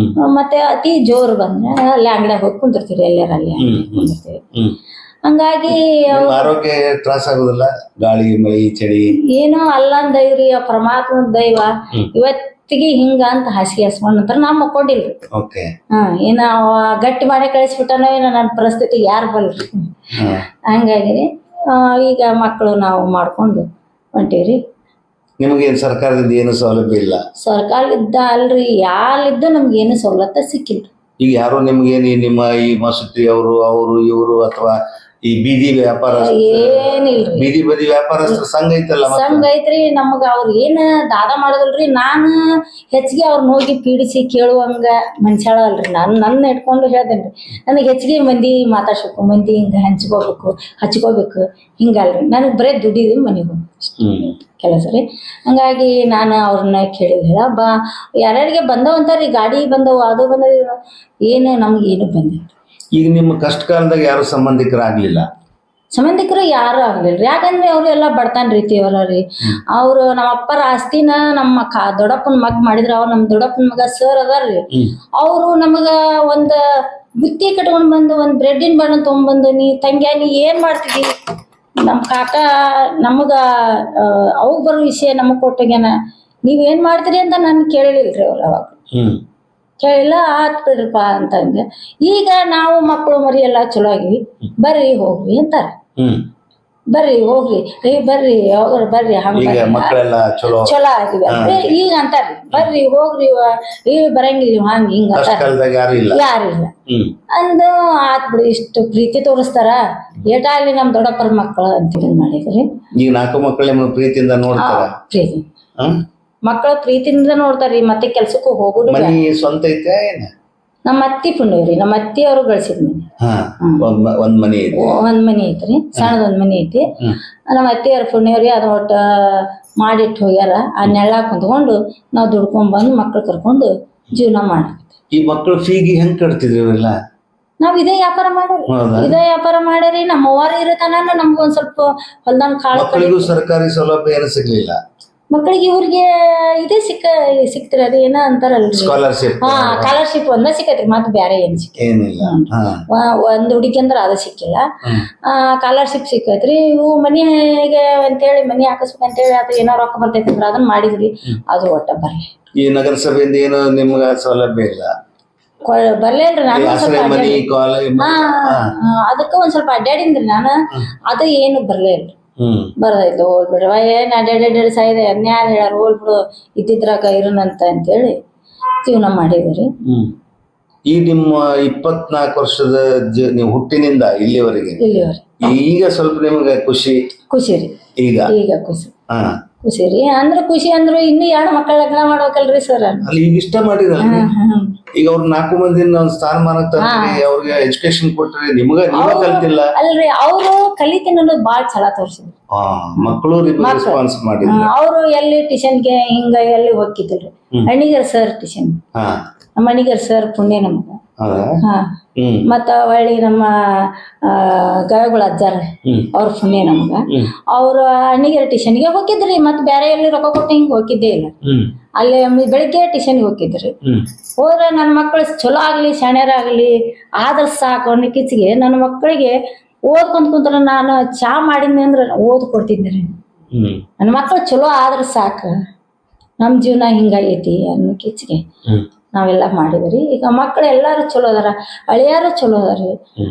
ಮತ್ತೆ ಅತಿ ಜೋರ್ ಬಂದ್ರೆ ಅಲ್ಲಿ ಅಂಗಡಿಯಾಗ ಹೋಗಿ ಕುಂದಿರ್ತೀವಿ ಎಲ್ಲಾರ ಅಲ್ಲಿ ಕುಂದಿರ್ತೀವಿ. ಹಂಗಾಗಿ ಆರೋಗ್ಯ ತ್ರಾಸ ಆಗುದಿಲ್ಲ ಗಾಳಿ ಮಳಿ ಚಳಿ ಏನೋ ಅಲ್ಲಂದ್ ದೈವ್ರಿ ಆ ಪರಮಾತ್ಮದ ದೈವ ಇವತ್ತಿಗೆ ಹಿಂಗ ಅಂತ ಹಾಸಿಗೆ ಹಸ್ಕೊಂಡ್ ನಾವ್ ಮಕ್ಕೊಂಡಿಲ್ರಿ. ಏನ ಗಟ್ಟಿ ಮಾಡಿ ಕಳಿಸ್ಬಿಟ್ಟನೋ ಏನೋ ನನ್ನ ಪರಿಸ್ಥಿತಿ ಯಾರು ಬಲ್ರಿ. ಹಂಗಾಗಿ ಈಗ ಮಕ್ಕಳು ನಾವು ಮಾಡ್ಕೊಂಡು ಹೊಂಟೀವ್ರಿ. ನಿಮಗೇನು ಸರ್ಕಾರದಿಂದ ಏನು ಸೌಲಭ್ಯ ಇಲ್ಲ? ಸರ್ಕಾರದಿಂದ ಅಲ್ರಿ ಯಾರಿದ್ದು ನಮ್ಗೆ ಏನು ಸವಲತ್ತು ಸಿಕ್ಕಿಲ್ರಿ. ಈಗ ಯಾರು ನಿಮ್ಗೇನು ನಿಮ್ಮ ಈ ಮಸೂತಿ ಅವರು ಇವರು ಅಥವಾ ಈ ಬೀದಿ ವ್ಯಾಪಾರ ಏನಿಲ್ರಿ. ಬೀದಿ ಬದಿ ವ್ಯಾಪಾರಸ್ಥರ ಸಂಘ ಐತಲ್ಲ? ಸಂಘ ಐತ್ರಿ. ನಮಗ ಅವ್ರ ಏನ್ ದಾದ ಮಾಡೋದಲ್ರಿ. ನಾನು ಹೆಚ್ಚಿಗೆ ಅವ್ರನ್ನ ಹೋಗಿ ಪೀಡಿಸಿ ಕೇಳುವಂಗ ಮನುಷ್ಯಾಳ ಅಲ್ರಿ. ನನ್ನ ಇಟ್ಕೊಂಡು ಹೇಳ್ತೇನ್ರಿ. ನನಗೆ ಹೆಚ್ಚಿಗೆ ಮಂದಿ ಮಾತಾಡ್ಸ್ಬೇಕು, ಮಂದಿ ಹಿಂಗ ಹಚ್ಕೋಬೇಕು ಹಿಂಗಲ್ರಿ. ನನಗ್ ಬರೇ ದುಡ್ಡಿದ್ವಿ ಮನೆಗೂ ಕೆಲಸ ರೀ. ಹಂಗಾಗಿ ನಾನು ಅವ್ರನ್ನ ಕೇಳಿಲ್ಲ ಯಾರ್ಯಾರಿಗೆ ಬಂದವ ಅಂತಾರ್ರಿ. ಗಾಡಿ ಬಂದವು ಅದು ಬಂದವ ಏನು ನಮ್ಗೆ ಏನು ಬಂದಿಲ್ಲ. ಈಗ ನಿಮ್ಮ ಕಷ್ಟ ಕಾಲದಾಗ ಯಾರು ಸಂಬಂಧಿಕರಾಗ್ಲಿಲ್ಲ? ಸಂಬಂಧಿಕರು ಯಾರು ಆಗ್ಲಿಲ್ರಿ. ಯಾಕಂದ್ರೆ ಅವ್ರು ಎಲ್ಲ ಬಡತನ ರೀತಿಯವರ ರೀ. ಅವ್ರು ನಮ್ಮ ಅಪ್ಪರ ಆಸ್ತಿನ ನಮ್ಮ ದೊಡ್ಡಪ್ಪನ ಮಗ ಮಾಡಿದ್ರ. ಅವ್ರು ನಮ್ಮ ದೊಡ್ಡಪ್ಪನ ಮಗ ಸರ್ ಅದಾರ್ರಿ. ಅವ್ರು ನಮಗ ಒಂದ್ ಬುತ್ತಿ ಕಟ್ಕೊಂಡ್ ಬಂದು ಒಂದ್ ಬ್ರೆಡ್ಡಿನ ಬಣ್ಣ ತಗೊಂಡ್ಬಂದು ನೀ ತಂಗ್ಯಾ ನೀ ಏನ್ ಮಾಡ್ತಿದಿ ನಮ್ ಕಾಕ ನಮಗ ಅವಾಗ ಬರೋ ವಿಷಯ ನಮಗ್ ಕೊಟ್ಟೋಗ್ಯಾನ ನೀವೇನ್ ಮಾಡ್ತೀರಿ ಅಂತ ನನ್ ಕೇಳಿಲ್ರಿ ಅವ್ರು. ಅವಾಗ ಕೇಳಿಲ್ಲ. ಆತ್ ಬಿಡ್ರಪ್ಪ ಅಂತಂದೆ. ಈಗ ನಾವು ಮಕ್ಕಳು ಮರಿ ಎಲ್ಲ ಚಲೋ ಆಗಿವಿ ಬರ್ರಿ ಹೋಗ್ರಿ ಅಂತಾರ. ಬರ್ರಿ ಹೋಗ್ರಿ ಬರ್ರಿ ಹೋಗ್ರಿ ಬರ್ರಿ ಹಂಗ ಈಗ ಮಕ್ಕಳೆಲ್ಲ ಚಲೋ ಚಲೋ ಆಗಿವೆ ಈಗ ಅಂತಾರ್ರಿ ಬರ್ರಿ ಹೋಗ್ರಿ ಬರಂಗಿಲ್ಲ ಹಂಗ ಹಿಂಗ ಅಷ್ಟ್ ಕಾಲದಾಗ ಯಾರು ಇಲ್ಲ. ಯಾರಿಲ್ಲ ಅಂದು ಆತ್ ಬಿಡಿ ಇಷ್ಟು ಪ್ರೀತಿ ತೋರಿಸ್ತಾರ ಏಟಾಗ್ಲಿ ನಮ್ ದೊಡ್ಡಪ್ಪರ ಮಕ್ಕಳು ಅಂತ ಮಾಡಿದ್ರಿ. ಈಗ 4 ಮಕ್ಕಳು ನಿಮ್ಮನ್ನ ಪ್ರೀತಿಯಿಂದ ನೋಡ್ತಾರ. ಪ್ರೀತಿ ಮಕ್ಕಳು ಪ್ರೀತಿಯಿಂದ ನೋಡ್ತಾರ್ರಿ. ಮತ್ತೆ ಕೆಲ್ಸಕ್ಕೂ ಹೋಗುದು ಮನಿ ಸ್ವಂತ ಐತೆ ಏನ? ನಮ್ಮ ಅತ್ತಿ ಪುಣ್ಯವ್ರಿ. ನಮ್ಮ ಅತ್ತಿ ಅವರು ಗಳಿಸಿದ ಮನಿ. ಒಂದ್ ಮನಿ ಐತಿ. ಒಂದ್ ಮನಿ ಐತ್ರಿ, ಸಣ್ಣದೊಂದ್ ಮನಿ ಐತಿ. ನಮ್ಮ ಅತ್ತಿಯವ್ರ ಪುಣ್ಯವ್ರಿ ಅದ್ ಒಟ್ಟ ಮಾಡಿಟ್ಟು ಹೋಗ್ಯಾರ. ಆ ನೆಳ್ಳಾಗ ಕುಂತ್ಕೊಂಡು ನಾವ್ ದುಡ್ಕೊಂಡ್ ಬಂದು ಮಕ್ಳು ಕರ್ಕೊಂಡು ಜೀವನ ಮಾಡ್ತೀವಿ. ಈ ಮಕ್ಕಳು ಫೀಗಿ ಹೆಂಗ್ ಕಟ್ತಿದ್ರಿ ಇವೆಲ್ಲ? ನಾವ್ ಇದೇ ವ್ಯಾಪಾರ ಮಾಡರಿ, ಇದೇ ವ್ಯಾಪಾರ ಮಾಡರಿ. ನಮ್ಮ ಅವ್ವಾರ ಇರತನ ನಮ್ಗೊಂದ್ ಸ್ವಲ್ಪ ಹೊಲ್ದಂಗ್ ಕಾಳು ಮಕ್ಕಳಿಗೂ ಸರ್ಕಾರಿ ಸೌಲಭ್ಯ ಏನು ಸಿಗ್ಲಿಲ್ಲ? ಮಕ್ಕಳಿಗೆ ಇವ್ರಿಗೆ ಇದೇ ಸಿಕ್ತಿರ ಅದ ಏನ ಅಂತಾರಲ್ರಿ ಸ್ಕಾಲರ್ಶಿಪ್. ಸ್ಕಾಲರ್ಶಿಪ್ ಒಂದ ಸಿಕ್ಕತ್ರಿ, ಮತ್ತೆ ಬ್ಯಾರೆ ಏನ್ ಏನಿಲ್ಲ. ಒಂದ್ ಹುಡುಗಿ ಅಂದ್ರ ಅದ ಸಿಕ್ಕಿಲ್ಲ. ಸ್ಕಾಲರ್ಶಿಪ್ ಸಿಕ್ಕತ್ರಿ. ಇವು ಮನಿಗೆ ಅಂತೇಳಿ ಮನಿ ಹಾಕಿಸ್ಬೇಕಂತೇಳಿ ಅದು ಏನೋ ರೊಕ್ಕ ಬರ್ತೈತಂದ್ರ ಅದನ್ನ ಮಾಡಿದ್ರಿ. ಅದು ಒಟ್ಟ ಬರ್ಲಿ. ಈ ನಗರಸಭೆಯಿಂದ ಏನು ನಿಮ್ಗ ಸೌಲಭ್ಯ ಇಲ್ಲ? ಬರ್ಲೇನ್ರಿ. ನಾನು ಅದಕ್ಕ ಒಂದ್ ಸ್ವಲ್ಪ ಅಡ್ಡಾಡಿನ್ರಿ ನಾನು. ಅದು ಏನು ಬರ್ಲೇ ಇಲ್ರಿ. ಬರದೈತು ಹೋಗ್ಬಿಡ್ರಿ ಏನ್ ಅಡ್ಡಾಡಿ ಸಾಯ್ದೆ ಅನ್ಯಾರ ಹೇಳ್ಯಾರ ಹೋಗ್ಬಿಡು ಇದ್ದಿದ್ರಾಗ ಇರೋಣಂತ ಅಂತೇಳಿ ಜೀವನ ಮಾಡಿದ್ರಿ. ಈ ನಿಮ್ಮ 24 ವರ್ಷದ ನೀವು ಹುಟ್ಟಿನಿಂದ ಇಲ್ಲಿವರೆಗೆ ಈಗ ಸ್ವಲ್ಪ ನಿಮ್ಗೆ ಖುಷಿ ರೀ. ಈಗ ಖುಷಿ ರೀ. ಖುಷಿ ಅಂದ್ರು ಇನ್ನು 2 ಮಕ್ಕಳ ಲಗ್ನ ಮಾಡ್ಬೇಕಲ್ರಿ ಸರ್. ಅಲ್ಲಿ ಈಗ ಇಷ್ಟ ಮಾಡಿರಲ್ಲ. ಈಗ ಅವ್ರ 4 ಮಂದಿ ಒಂದ್ ಸ್ಥಾನಮಾನ ತಂದ್ರಿ, ಅವ್ರಿಗೆ ಎಜುಕೇಶನ್ ಕೊಟ್ರಿ, ನೀವ ಕಲ್ತಿಲ್ಲ ಅಲ್ರಿ. ಅವ್ರು ಕಲಿತೀನಿ ಅನ್ನೋದು ಬಾಳ್ ಛಲ ತೋರ್ಸಿದ್ರು. ಮಕ್ಕಳು ರೆಸ್ಪಾನ್ಸ್ ಮಾಡಿದ್ರು. ಅವ್ರು ಎಲ್ಲಿ ಟ್ಯೂಷನ್ಗೆ ಹಿಂಗ ಎಲ್ಲಿ ಹೋಗಿದ್ರಿ. ಅಣಿಗರ್ ಸರ್ ಟ್ಯೂಷನ್. ನಮ್ಮ ಅಣಿಗರ್ ಸರ್ ಪುಣ್ಯ ನಮ್ಗ. ಮತ್ತ ಒಳ್ಳಿ ನಮ್ಮ ಗಯಗಳ ಅಜ್ಜಾರ ಅವ್ರ ಪುಣ್ಯ ನಮ್ಗ. ಅವ್ರ ಅಣ್ಣಿಗೆ ಟ್ಯೂಷನ್ಗೆ ಹೋಗಿದ್ರಿ. ಮತ್ ಬೇರೆ ಎಲ್ಲಿ ರೊಕ್ಕ ಕೊಟ್ಟು ಹಿಂಗ್ ಹೋಗಿದ್ದೇ ಇಲ್ಲ. ಅಲ್ಲಿ ಬೆಳಿಗ್ಗೆ ಟ್ಯೂಷನ್ಗೆ ಹೋಗಿದ್ರಿ. ಹೋದ್ರೆ ನನ್ನ ಮಕ್ಕಳು ಚಲೋ ಆಗ್ಲಿ ಶಾಣ್ಯರಾಗ್ಲಿ ಆದ್ರ ಸಾಕು ಅನ್ನಕಿಚ್ಚಿಗೆ ನನ್ನ ಮಕ್ಕಳಿಗೆ ಓದ್ಕೊಂತ ಕುಂತ್ರ ನಾನು ಚಾ ಮಾಡಿದ್ನಿ ಅಂದ್ರ ಓದ್ ಕೊಡ್ತಿದ್ರಿ. ನನ್ನ ಮಕ್ಕಳು ಚಲೋ ಆದ್ರ ಸಾಕು, ನಮ್ ಜೀವನ ಹಿಂಗಾಗೈತಿ ಅನ್ನಕಿಚ್ಚಿಗೆ ನಾವೆಲ್ಲ ಮಾಡಿದ್ರಿ. ಈಗ ಮಕ್ಕಳು ಎಲ್ಲಾರು ಚಲೋ ಅದಾರ. ಹಳೆಯಾರು ಚಲೋ ಅದಾರಿ.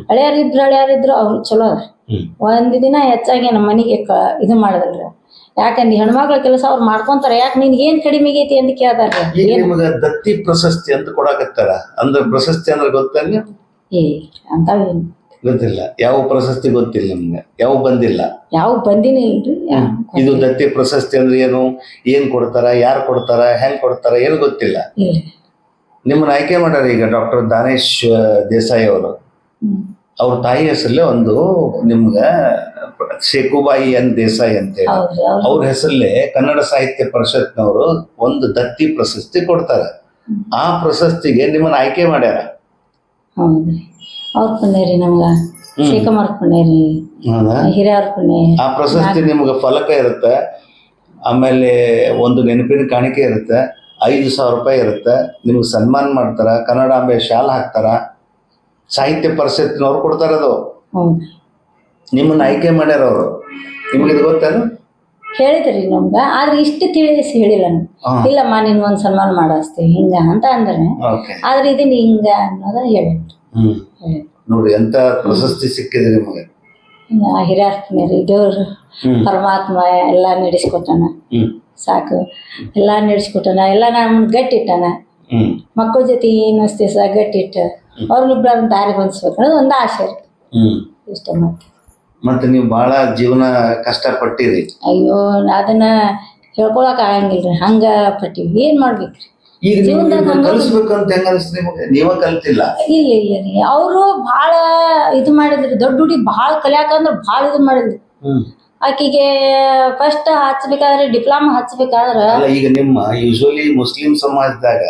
ಹಳೆಯಾರಿದ್ರು ಅವ್ರು ಚಲೋ ಅದಾರ. ಒಂದ್ ದಿನ ಹೆಚ್ಚಾಗಿ ನಮ್ಮ ಮನೆಗೆ ಇದು ಮಾಡದಲ್ರಿ. ಯಾಕಂದ್ರೆ ಹೆಣ್ಮಕ್ಳ ಕೆಲಸ ಅವ್ರು ಮಾಡ್ಕೊಂತಾರ. ಯಾಕೆ ನಿನ್ಗೆ ಏನ್ ಕಡಿಮೆ ಆಗೈತಿ ಅಂತ ಕೇಳ್ತಾರ್ರಿ. ದತ್ತಿ ಪ್ರಶಸ್ತಿ ಅಂತ ಕೊಡಾಕತ್ತಾರ. ಅಂದ್ರೆ ಪ್ರಶಸ್ತಿ ಅಂದ್ರೆ ಗೊತ್ತಲ್ಲ? ಅಂತಾವೇನು ಗೊತ್ತಿಲ್ಲ. ಯಾವ ಪ್ರಶಸ್ತಿ ಗೊತ್ತಿಲ್ಲ ನಮ್ಗೆ. ಯಾವ ಬಂದಿಲ್ಲ? ಯಾವ ಬಂದಿನೇ ಇಲ್ರಿ. ಇದು ದತ್ತಿ ಪ್ರಶಸ್ತಿ ಅಂದ್ರೆ ಏನು, ಏನ್ ಕೊಡ್ತಾರ, ಯಾರು ಕೊಡ್ತಾರ, ಹೆಂಗ್ ಕೊಡ್ತಾರ ಏನು ಗೊತ್ತಿಲ್ಲ. ನಿಮ್ಮನ್ನ ಆಯ್ಕೆ ಮಾಡ್ಯಾರ ಈಗ ಡಾಕ್ಟರ್ ದಾನೇಶ್ ದೇಸಾಯಿ ಅವರು. ಅವ್ರ ತಾಯಿ ಹೆಸರಲ್ಲೇ ಒಂದು ನಿಮ್ಗ ಶೇಖುಬಾಯಿ ಎನ್ ದೇಸಾಯಿ ಅಂತ ಹೇಳಿ ಅವ್ರ ಹೆಸರಲ್ಲೇ ಕನ್ನಡ ಸಾಹಿತ್ಯ ಪರಿಷತ್ನವರು ಒಂದು ದತ್ತಿ ಪ್ರಶಸ್ತಿ ಕೊಡ್ತಾರೆ. ಆ ಪ್ರಶಸ್ತಿಗೆ ನಿಮ್ಮನ್ನ ಆಯ್ಕೆ ಮಾಡ್ಯಾರ. ಹೌದ್ರಿ. ಅವ್ರ ಪುಣ್ಯ ರೀ ನಮ್ಗ. ಶಿವಕುಮಾರ್ ಪುಣ್ಯ ರೀ, ಹಿರಿಯವ್ರ ಪುಣ್ಯ. ಆ ಪ್ರಶಸ್ತಿ ನಿಮ್ಗೆ ಫಲಕ ಇರುತ್ತೆ, ಆಮೇಲೆ ಒಂದು ನೆನಪಿನ ಕಾಣಿಕೆ ಇರುತ್ತೆ, 5,000 ರೂಪಾಯಿ ಇರುತ್ತೆ. ನಿಮ್ಗೆ ಸನ್ಮಾನ ಮಾಡ್ತಾರ, ಕನ್ನಡಾಂಬೆ ಶಾಲ್ ಹಾಕ್ತಾರ, ಸಾಹಿತ್ಯ ಪರಿಷತ್ನವ್ರು ಕೊಡ್ತಾರ. ಅದು ನಿಮ್ಮನ್ನ ಆಯ್ಕೆ ಮಾಡ್ಯಾರ ಅವರು. ನಿಮ್ಗೆ ಇದು ಗೊತ್ತೇನು? ಹೇಳಿದ್ರಿ ನಮ್ಗ. ಆದ್ರೆ ಇಷ್ಟು ತಿಳಿಸಿ ಹೇಳಿಲ್ಲ ನಮ್ಗೆ. ಇಲ್ಲಮ್ಮ ನಿನ್ ಒಂದ್ ಸನ್ಮಾನ ಮಾಡಸ್ತಿ ಹಿಂಗ ಅಂತ ಅಂದ್ರೆ. ಆದ್ರೆ ಇದನ್ನ ಹಿಂಗ ಅನ್ನೋದ ಹೇಳಿದ್ರು. ನೋಡಿ ಎಂತ ಪ್ರಶಸ್ತಿ ಸಿಕ್ಕಿದೆ ನಿಮಗೆ. ಹಿರಿಯರ ಪುಣ್ಯ ರೀ. ದೇವ್ರು ಪರಮಾತ್ಮ ಎಲ್ಲಾ ನಡೆಸ್ಕೊಟ್ಟಾನ. ಸಾಕು ಎಲ್ಲಾ ನಡೆಸ್ಕೊಟ್ಟಾನ. ಎಲ್ಲ ನಮ್ ಗಟ್ಟಿಟ್ಟಾನ. ಮಕ್ಕಳ ಜೊತೆ ಏನಸ್ತಿ ಸ ಗಟ್ಟಿಟ್ಟ ಅವ್ರನ್ನಿಬ್ಬರ ದಾರಿ ಹೊಂದಿಸ್ಬೇಕನ್ನೋದು ಒಂದು ಆಸೆ ರೀ. ಇಷ್ಟ ಮತ್ತೆ ನೀವು ಬಹಳ ಜೀವನ ಕಷ್ಟಪಟ್ಟಿರಿ. ಅಯ್ಯೋ ಅದನ್ನ ಹೇಳ್ಕೊಳಕ್ ಆಗಂಗಿಲ್ರಿ. ಹಂಗ ಪಟ್ಟಿವಿ. ಏನ್ ಮಾಡ್ಬೇಕ್ರಿ ಈಗ ಕಲಿಸ್ಬೇಕಂತ ಹೆಂಗ ಅನಿಸ್ತು ನಿಮಗೆ? ನೀವ ಕಲ್ತಿಲ್ಲ? ಇಲ್ಲ ರೀ. ಅವರು ಬಹಳ ಇದು ಮಾಡಿದ್ರಿ. ದೊಡ್ಡ ಹುಡುಗಿ ಬಹಳ ಕಲಿಯಾಕಂದ್ರ ಬಹಳ ಇದು ಮಾಡಿದ್ರಿ. ಆಕಿಗೆ ಫಸ್ಟ್ ಹಚ್ಬೇಕಾದ್ರೆ ಡಿಪ್ಲೊಮಾ ಹಚ್ಬೇಕಾದ್ರ ಈಗ ನಿಮ್ಮ ಯೂಶುವಲಿ ಮುಸ್ಲಿಂ ಸಮಾಜದಾಗ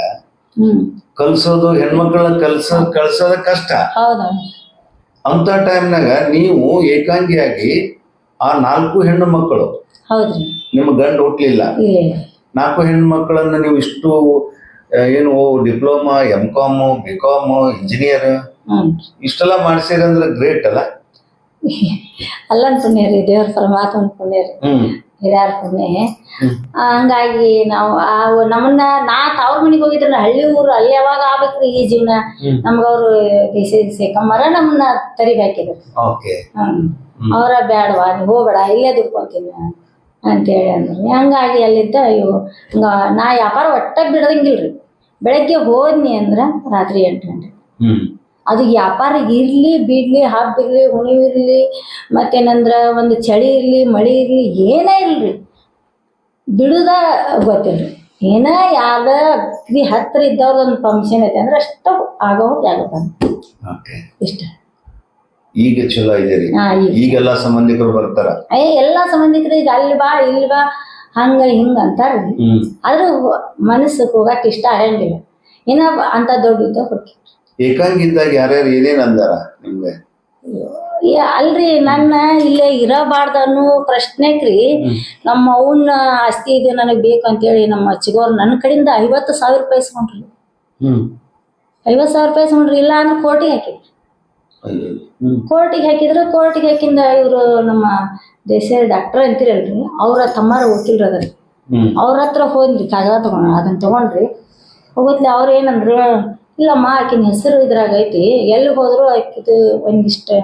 ಕಲ್ಸೋದು ಹೆಣ್ಮಕ್ಳನ್ನ ಕಳ್ಸೋದ ಕಷ್ಟ. ಹೌದಾ? ಅಂತ ಟೈಮ್ನಾಗ ನೀವು ಏಕಾಂಗಿಯಾಗಿ ಆ 4 ಹೆಣ್ಣು ಮಕ್ಕಳು. ಹೌದ್ರಿ. ನಿಮ್ಮ ಗಂಡು ಹುಟ್ಲಿಲ್ಲ. 4 ಹೆಣ್ಣು ಮಕ್ಕಳನ್ನ ನೀವು ಇಷ್ಟು ಏನು ಡಿಪ್ಲೊಮಾ, MCom, BCom, ಇಂಜಿನಿಯರ್ ಇಷ್ಟೆಲ್ಲ ಮಾಡ್ಸಿರಿ ಅಂದ್ರೆ ಗ್ರೇಟ್ ಅಲ್ಲ? ಅಲ್ಲನ್ ಪುಣ್ಯ ರೀ. ದೇವ್ರ ಪರಮಾತ್ಮನ ಪುಣ್ಯ ರೀ. ಹಿರಿಯರ ಪುಣ್ಯ. ಹಂಗಾಗಿ ನಾವು ನಮ್ಮನ್ನ ಅವ್ರ ಮನೆಗೆ ಹೋಗಿದ್ರ ಹಳ್ಳಿ ಊರು ಅಲ್ಲಿ ಯಾವಾಗ ಆಗ್ಬೇಕ್ರಿ ಈ ಜೀವನ. ನಮ್ಗ ಅವ್ರು ಸೇಕಮ್ಮರ ನಮ್ಮನ್ನ ತರಿಗೆ ಹಾಕಿದ್ರು. ಅವರ ಬ್ಯಾಡವಾ ನೀ ಹೋಗ್ಬೇಡ ಇಲ್ಲೇ ದುಡ್ಕೊಂತೀನಿ ಅಂತೇಳಿ ಅಂದ್ರಿ. ಹಂಗಾಗಿ ಅಲ್ಲಿದ್ದ ಇವು ನಾ ವ್ಯಾಪಾರ ಒಟ್ಟ ಬಿಡದಂಗಿಲ್ರಿ. ಬೆಳಗ್ಗೆ ಹೋದ್ನಿ ಅಂದ್ರ ರಾತ್ರಿ 8 ಗಂಟೆ. ಅದು ವ್ಯಾಪಾರ ಇರ್ಲಿ ಬಿಡ್ಲಿ, ಹಬ್ಬ ಇರ್ಲಿ, ಹುಣಿವು ಇರ್ಲಿ, ಮತ್ತೇನಂದ್ರ ಒಂದು ಚಳಿ ಇರ್ಲಿ, ಮಳಿ ಇರ್ಲಿ, ಏನೇ ಇಲ್ರಿ ಬಿಡುದ ಗೊತ್ತಿಲ್ರಿ. ಏನ ಯಾವ್ದ ಅಗ್ದಿ ಹತ್ರ ಇದ್ದವ್ರ ಒಂದು ಫಂಕ್ಷನ್ ಐತೆ ಅಂದ್ರೆ ಅಷ್ಟ ಆಗುತ್ತೆ ಇಷ್ಟ. ಈಗ ಚಲೋ ಇದೀರಿ. ಈಗೆಲ್ಲ ಸಂಬಂಧಿಕರು ಬರ್ತಾರ. ಎಲ್ಲಾ ಸಂಬಂಧಿಕರು ಈಗ ಅಲ್ಲಿ ಬಾ ಇಲ್ಲಿ ಬಾ ಹಂಗ ಹಿಂಗ ಅಂತಾರ್ರಿ. ಆದ್ರೂ ಮನಸ್ಸು ಹೋಗಕ್ ಇಷ್ಟ ಆಗಂಗಿಲ್ಲ. ಏನ ಅಂತ ದೊಡ್ಡ ಇದ್ದ ಹೋಗಿ ಏಕಾಂಗಿದ್ದಾಗ ಯಾರ್ಯಾರು ಏನೇನ್ ಅಂದಾರ ನಿಮ್ಗೆ? ಅಲ್ರಿ ನನ್ನ ಇಲ್ಲೇ ಇರಬಾರ್ದು ಅನ್ನೋ ಪ್ರಶ್ನೆಕ್ರಿ ನಮ್ಮ ಅವನ ಆಸ್ತಿ ಇದೆ ನನಗ್ ಬೇಕು ಅಂತೇಳಿ ನಮ್ಮ ಚಿಗೋರ್ ನನ್ನ ಕಡೆಯಿಂದ 50,000 ರೂಪಾಯಿ ಇಸ್ಕೊಂಡ್ರಿ. 50,000 ರೂಪಾಯಿ ಇಸ್ಕೊಂಡ್ರಿ. ಇಲ್ಲ ಅಂದ್ರೆ ಕೋರ್ಟಿಗೆ ಹಾಕಿದ್ರಿ. ಕೋರ್ಟಿಗೆ ಹಾಕಿಂದ ಇವರು ನಮ್ಮ ದೇಸಾಯಿ ಡಾಕ್ಟರ್ ಅಂತಿರಲ್ರಿ, ಅವ್ರ ತಮ್ಮಾರ ವಕೀಲ್ರ ಅದರಿ. ಅವ್ರ ಹತ್ರ ಹೋದ್ರಿ ಕಾಗದ ಅದನ್ನ ತಗೊಂಡ್ರಿ. ಹೋಗತ್ಲಿ ಅವ್ರ ಏನಂದ್ರು, ಇಲ್ಲಮ್ಮ ಆಕಿನ ಹೆಸರು ಇದ್ರಾಗ ಐತಿ, ಎಲ್ಲಿ ಹೋದ್ರು ಆಕಿದು ಒಂದಿಷ್ಟು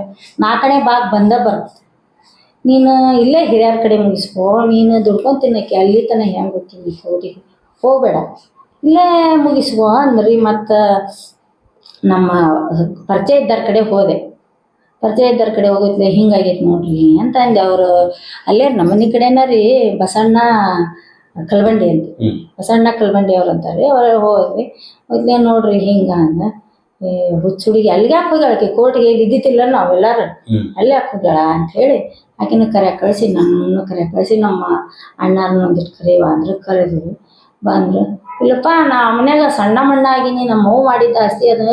4ನೇ ಭಾಗ ಬರುತ್ತೆ. ನೀನು ಇಲ್ಲೇ ಹಿರಿಯರ ಕಡೆ ಮುಗಿಸ್ಕೋ, ನೀನು ದುಡ್ಕೊಂಡು ತಿನ್ನಕ್ಕೆ ಅಲ್ಲಿ ತನಕ ಹೆಂಗೆ ಗೊತ್ತೀನಿ ಕೋರ್ಟಿಗೆ ಹೋಗ್ಬೇಡ, ಇಲ್ಲೇ ಮುಗಿಸ್ಕೋ ಅಂದ್ರಿ. ಮತ್ತು ನಮ್ಮ ಪರಿಚಯ ಇದ್ದಾರ ಕಡೆ ಹೋದೆ. ಪರಿಚಯ ಇದ್ದಾರ ಕಡೆ ಹೋಗಿದ್ಲೆ ಹಿಂಗಾಗೈತಿ ನೋಡ್ರಿ ಅಂತ ಅಂದೆ. ಅವರು ಅಲ್ಲೇ ನಮ್ಮನೆ ಕಡೆನ ರೀ ಬಸಣ್ಣ ಕಲ್ಬಂಡಿ ಅಂತ, ಬಸಣ್ಣ ಕಲ್ಬಂಡಿ ಅವ್ರು ಅಂತಾರೆ. ಅವ್ರ ಹೋದ್ರಿ ಮೊದ್ಲೇ ನೋಡ್ರಿ ಹಿಂಗ ಅಂದ. ಹುಚ್ಚುಡಿಗೆ ಅಲ್ಲಿಗೆ ಯಾಕೆ ಹೋಗ್ಯಾಳಕ್ಕೆ ಕೋರ್ಟಿಗೆ ಇದ್ದಿತ್ತಿಲ್ಲ ನಾವೆಲ್ಲಾರು ಅಲ್ಲೇ ಯಾಕೆ ಹೋಗ್ಯಾಳ ಅಂತ ಹೇಳಿ ಆಕಿನ ಕರೆ ಕಳಿಸಿ, ನನ್ನನ್ನು ಕರೆ ಕಳಿಸಿ, ನಮ್ಮ ಅಣ್ಣಾರನ್ನ ಒಂದಿಟ್ಟು ಕರೆಯುವ ಅಂದ್ರೆ ಕರೆದ್ರು. ಬಂದ್ರು. ಇಲ್ಲಪ್ಪ ನಾ ಮನ್ಯಾಗ ಸಣ್ಣ ಮಣ್ಣ ಆಗಿನಿ, ನಮ್ಮ ಅವ್ವ ಮಾಡಿದ್ದ ಆಸ್ತಿ ಅದು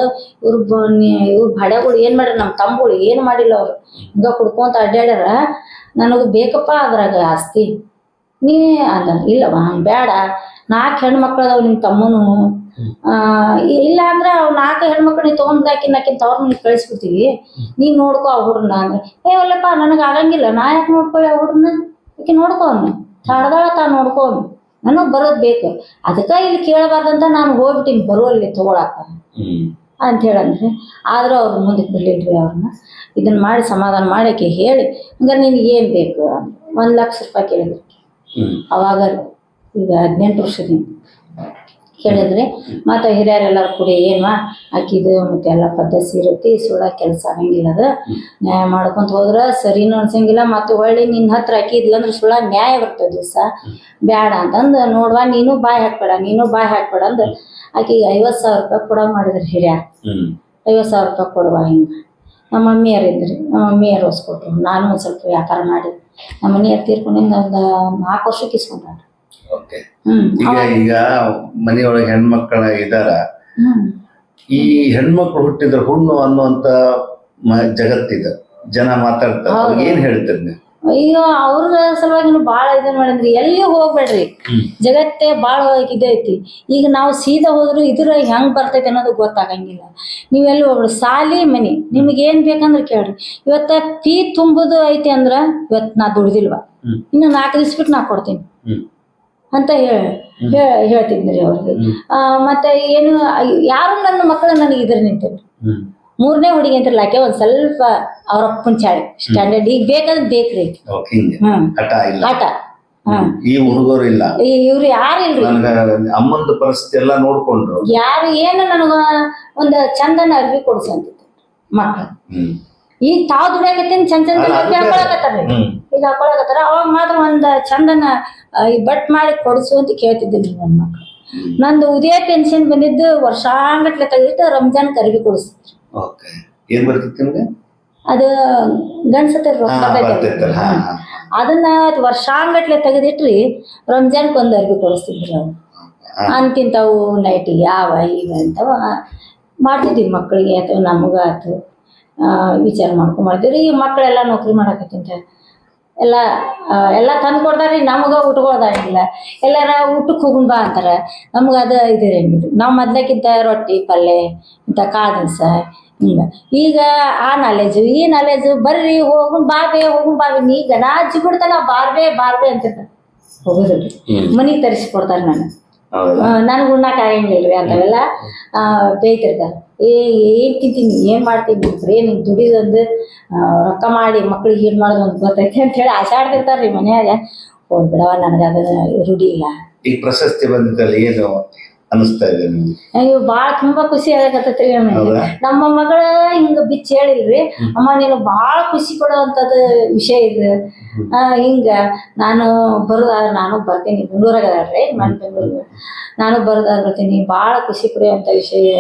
ಇವ್ರ ಭಾಡ್ಯಾಗಳು ಏನು ಮಾಡ್ಯಾರ, ನಮ್ಮ ತಮ್ಮಗಳು ಏನು ಮಾಡಿಲ್ಲ ಅವರು ಹಿಂಗ ಕುಡ್ಕೊಂತ ಅಡ್ಡಾಡ್ಯಾರ, ನನಗೆ ಬೇಕಪ್ಪ ಅದ್ರಾಗ ಆಸ್ತಿ ನೀ ಅಂದ. ಇಲ್ಲವ ಹಂಗೆ ಬೇಡ, 4 ಹೆಣ್ಮಕ್ಳು ಅದಾವ ನಿಮ್ಮ ತಮ್ಮನು, ಇಲ್ಲ ಅಂದ್ರೆ ಅವ್ 4 ಹೆಣ್ಮಕ್ಳು ನೀ ತೊಗೊಂಡಾಕಿನ ತವ್ರ ಮನೆಗೆ ಕಳಿಸ್ಬಿಡ್ತೀವಿ, ನೀನು ನೋಡ್ಕೊ ಆ ಹುಡ್ರನ್ನ ಅಂದ್ರೆ. ಒಲ್ಲಪ್ಪ ನನಗೆ ಆಗಂಗಿಲ್ಲ, ನಾ ಯಾಕೆ ನೋಡ್ಕೊಳ್ಳಿ ಆ ಹುಡ್ರನ್ನ, ಆಕೆ ನೋಡ್ಕೊ ತಡ್ದಾಳ ನೋಡ್ಕೊ, ನನಗೆ ಬರೋದು ಬೇಕು, ಅದಕ್ಕೆ ಇಲ್ಲಿ ಕೇಳಬಾರ್ದಂತ ನಾನು ಹೋಗ್ಬಿಟ್ಟಿನಿ ಬರುವಲ್ಲಿ ತಗೊಳಕ ಅಂತ ಹೇಳಂದ್ರಿ. ಆದರೂ ಅವ್ರು ಮುಂದಕ್ಕೆ ಬಿಡ್ಲಿಲ್ರಿ. ಅವ್ರನ್ನ ಇದನ್ನ ಮಾಡಿ ಸಮಾಧಾನ ಮಾಡಕ್ಕೆ ಹೇಳಿ, ಹಂಗಾರೆ ನಿನಗೆ ಏನು ಬೇಕು 1 ಲಕ್ಷ ರೂಪಾಯಿ ಕೇಳಿದ್ರಿ. ಅವಾಗ ಈಗ 18 ವರ್ಷದಿಂದ ಕೇಳಿದ್ರಿ. ಮತ್ತು ಹಿರಿಯರೆಲ್ಲರೂ ಕೂಡ ಏನ್ವಾ ಆಕಿದು ಮತ್ತೆ ಎಲ್ಲ ಪದ್ಧತಿ ಇರುತ್ತೆ, ಸುಳ್ಳ ಕೆಲಸ ಆಗಂಗಿಲ್ಲ, ಅದು ನ್ಯಾಯ ಮಾಡ್ಕೊಂತ ಹೋದ್ರೆ ಸರಿನೂ ಅನ್ಸಂಗಿಲ್ಲ, ಮತ್ತು ಹೊಳ್ಳಿ ನಿನ್ನ ಹತ್ರ ಹಾಕಿದ್ಲ ಅಂದ್ರೆ ಸುಳ್ಳ ನ್ಯಾಯ ಬರ್ತದೆ ದಿವಸ, ಬೇಡ ಅಂತಂದು ನೋಡುವ ನೀನು ಬಾಯಿ ಹಾಕ್ಬೇಡ ಅಂದ್ರೆ ಆಕಿಗೆ 50,000 ರೂಪಾಯಿ ಕೊಡೋ ಮಾಡಿದ್ರಿ ಹಿರಿಯ. 50,000 ರೂಪಾಯಿ ಕೊಡುವ ಹಿಂಗೆ ನಮ್ಮ ಮಮ್ಮಿಯರು ಇದ್ರಿ. ನಮ್ಮ ಮಮ್ಮಿಯರು ಹೊಸ್ಕೊಟ್ರು. ನಾನು ಒಂದು ಸ್ವಲ್ಪ ವ್ಯಾಪಾರ ಮಾಡಿ ನಮ್ಮ ಮನೆಯವ್ರು ತೀರ್ಕೊಂಡಿಂದ ಒಂದು 4 ವರ್ಷಕ್ಕೆ ಇಸ್ಕೊಂಡ್ರು. ಈಗ ಮನೆಯೊಳಗೆ ಹೆಣ್ಮಕ್ಳ ಇದಾರ, ಈ ಹೆಣ್ಮಕ್ಳು ಹುಟ್ಟಿದ್ರ ಹುಣ್ಣು ಅನ್ನುವಂತ ಜಗತ್ತಿದ ಜನ ಮಾತಾಡ್ತಾರೆ, ಏನ್ ಹೇಳ್ತಾರೆ? ಅಯ್ಯೋ ಅವ್ರ ಸಲುವಾಗಿ ಭಾಳ ಇದನ್ನ ಮಾಡಿದ್ರಿ. ಎಲ್ಲಿ ಹೋಗ್ಬೇಡ್ರಿ, ಜಗತ್ತೇ ಭಾಳ ಇದೈತಿ. ಈಗ ನಾವು ಸೀದಾ ಹೋದ್ರು ಇದ್ರ ಹೆಂಗ್ ಬರ್ತೈತಿ ಅನ್ನೋದು ಗೊತ್ತಾಗಂಗಿಲ್ಲ. ನೀವೆಲ್ಲಿ ಹೋಗ್ರಿ, ಸಾಲಿ ಮನಿ ನಿಮ್ಗೇನ್ ಬೇಕಂದ್ರೆ ಕೇಳ್ರಿ. ಇವತ್ತ ಫೀ ತುಂಬುದು ಐತಿ ಅಂದ್ರ ಇವತ್ತು ನಾ ದುಡ್ದಿಲ್ವ, ಇನ್ನು 4 ದಿವ್ಸ ಬಿಟ್ಟು ನಾ ಕೊಡ್ತೀನಿ ಅಂತ ಹೇಳ್ತಿದ್ರಿ ಅವ್ರಿಗೆ. ಮತ್ತೆ ಏನು ಯಾರು ನನ್ನ ಮಕ್ಕಳು ನನಗೆ ಇದ್ರ ನಿಂತಿದ್ರು. 3ನೇ ಹುಡುಗಿ ಅಂತಿರ್ಲ ಆಕೆ ಒಂದ್ ಸ್ವಲ್ಪ ಅವ್ರ ಅಪ್ಪನ ಚಾಳಿ ಸ್ಟ್ಯಾಂಡರ್ಡ್, ಈಗ ಬೇಕಾದ್ರೆ ಬೇಕ್ರಿ ಆಟ. ಈ ಹುಡುಗರು ಇಲ್ಲ, ಇವ್ರು ಯಾರು ಇಲ್ರಿ. ಅಮ್ಮಂದು ಪರಿಸ್ಥಿತಿ ಎಲ್ಲ ನೋಡ್ಕೊಂಡ್ರು. ಯಾರು ಏನು ನನಗ ಒಂದ್ ಚಂದನ ಅರ್ವಿ ಕೊಡ್ಸಂತಿತ್ತು ಮಕ್ಕಳು. ಈಗ ತಾವ್ ದುಡಿಯಾಕತ್ತೀನಿ ಚಂದ ಅರ್ವಿ ಹಾಕೊಳಕತ್ತಾರ್ರಿ, ಈಗ ಹಾಕೊಳಕತ್ತಾರ. ಅವಾಗ ಮಾತ್ರ ಒಂದ್ ಚಂದನ ಬಟ್ ಮಾಡಿ ಕೊಡ್ಸು ಅಂತ ಕೇಳ್ತಿದ್ದೀನಿ ನನ್ನ ಮಕ್ಕಳು. ನಂದು ಉದಯ ಪೆನ್ಷನ್ ಬಂದಿದ್ದು ವರ್ಷಾಂಗಟ್ಲೆ ತೆಗೆದಿಟ್ಟು ರಂಜಾನ್ ಅರ್ವಿ ಕೊಡಿಸ್ತಿದ್ರು. ಅದು ಗಂಡ್ಸತೆ ಅದನ್ನ ವರ್ಷಾಂಗಟ್ಲೆ ತೆಗೆದಿಟ್ರಿ ರಂಜಾನ್ಕ್ ಒಂದು ಅರ್ವಿ ಕೊಡಿಸ್ತಿದ್ರು. ಅವ್ರು ಅಂತಿಂತವು ನೈಟಿ ಯಾವ ಈಗ ಅಂತವ ಮಾಡ್ತಿದ್ವಿ ಮಕ್ಕಳಿಗೆ ಅಥವಾ ನಮಗ ಆಯ್ತು ವಿಚಾರ ಮಾಡ್ಕೊಂಡ್ ಮಾಡ್ತೀವಿ. ಈ ಮಕ್ಕಳೆಲ್ಲ ನೌಕರಿ ಮಾಡಕತ್ತಿಂತ ಎಲ್ಲ ತಂದು ಕೊಡ್ತಾರ್ರಿ, ನಮ್ಗ ಊಟಗಳದಾಗಿಲ್ಲ. ಎಲ್ಲಾರ ಊಟಕ್ಕೆ ಹೋಗುನ್ ಬಾ ಅಂತಾರ, ನಮ್ಗ ಅದು ಇದಿರಂಗಿಲ್ಲ. ನಾವು ಮೊದ್ಲಕ್ಕಿಂತ ರೊಟ್ಟಿ ಪಲ್ಯ ಇಂಥ ಕಾಳು ದಿನಸ ಹಿಂಗ. ಈಗ ಆ ನಾಲೆಜು ಈ ನಾಲೆಜು ಬರ್ರಿ ಹೋಗುನ್ ಬಾಬೆ ನೀ ಗಣಾಜಿ ಬಿಡ್ತಾನ ಬಾರ್ಬೆ ಅಂತಿರ್ತಾರೆ. ಹೋಗೋದ್ರಿ ಮನಿಗೆ ತರಿಸಿ ಕೊಡ್ತಾರೆ. ನಾನು ಹೌದಾ? ನನ್ಗೆ ಉಣ್ಣಾಕ ಆಗಂಗಿಲ್ರಿ ಅಂತಾವೆಲ್ಲ ಬೇಯ್ತಿರ್ತಾರೆ. ಏನ್ ತಿಂತೀನಿ ಏನ್ ಮಾಡ್ತೀನಿ ಬರೀ ನಿಂಗೆ ದುಡಿದೊಂದು ರೊಕ್ಕ ಮಾಡಿ ಮಕ್ಳಿಗೆ ಏನ್ ಮಾಡೋದು ಅಂತ ಗೊತ್ತೈತಿ ಅಂತ ಹೇಳಿ ಆಶಾಡ್ತಿರ್ತಾರ್ರಿ ಮನ್ಯಾಗ. ಹೋದ್ ಬಿಡವ ನನಗೆ ಅದ ರೂಢಿ ಇಲ್ಲ. ಈಗ ಪ್ರಶಸ್ತಿ ಬಂದಿದ್ದಲ್ಲ, ಏನು ಅನಿಸ್ತಾ ಇದೆ ನಿಮ್ಗೆ? ಅಯ್ಯೋ ಭಾಳ ತುಂಬಾ ಖುಷಿ ಆಗಕತ್ತೈತ್ರಿ ನಮಗೆ. ಹೌದಾ? ನಮ್ಮ ಮಗಳ ಹಿಂಗ ಬಿಚ್ಚಿ ಹೇಳಿಲ್ರಿ, ಅಮ್ಮ ನೀನು ಭಾಳ ಖುಷಿ ಕೊಡುವಂಥದ್ದು ವಿಷಯ ಇದು. ಹಿಂಗ ನಾನು ನಾನು ಬರ್ತೀನಿ, ಬೆಂಗಳೂರಾಗ ಅದಾಳ್ರಿ ನಾನು ಬೆಂಗಳೂರು, ನಾನು ಬರ್ತೀನಿ, ಭಾಳ ಖುಷಿ ಪಡುವಂಥ ವಿಷಯ.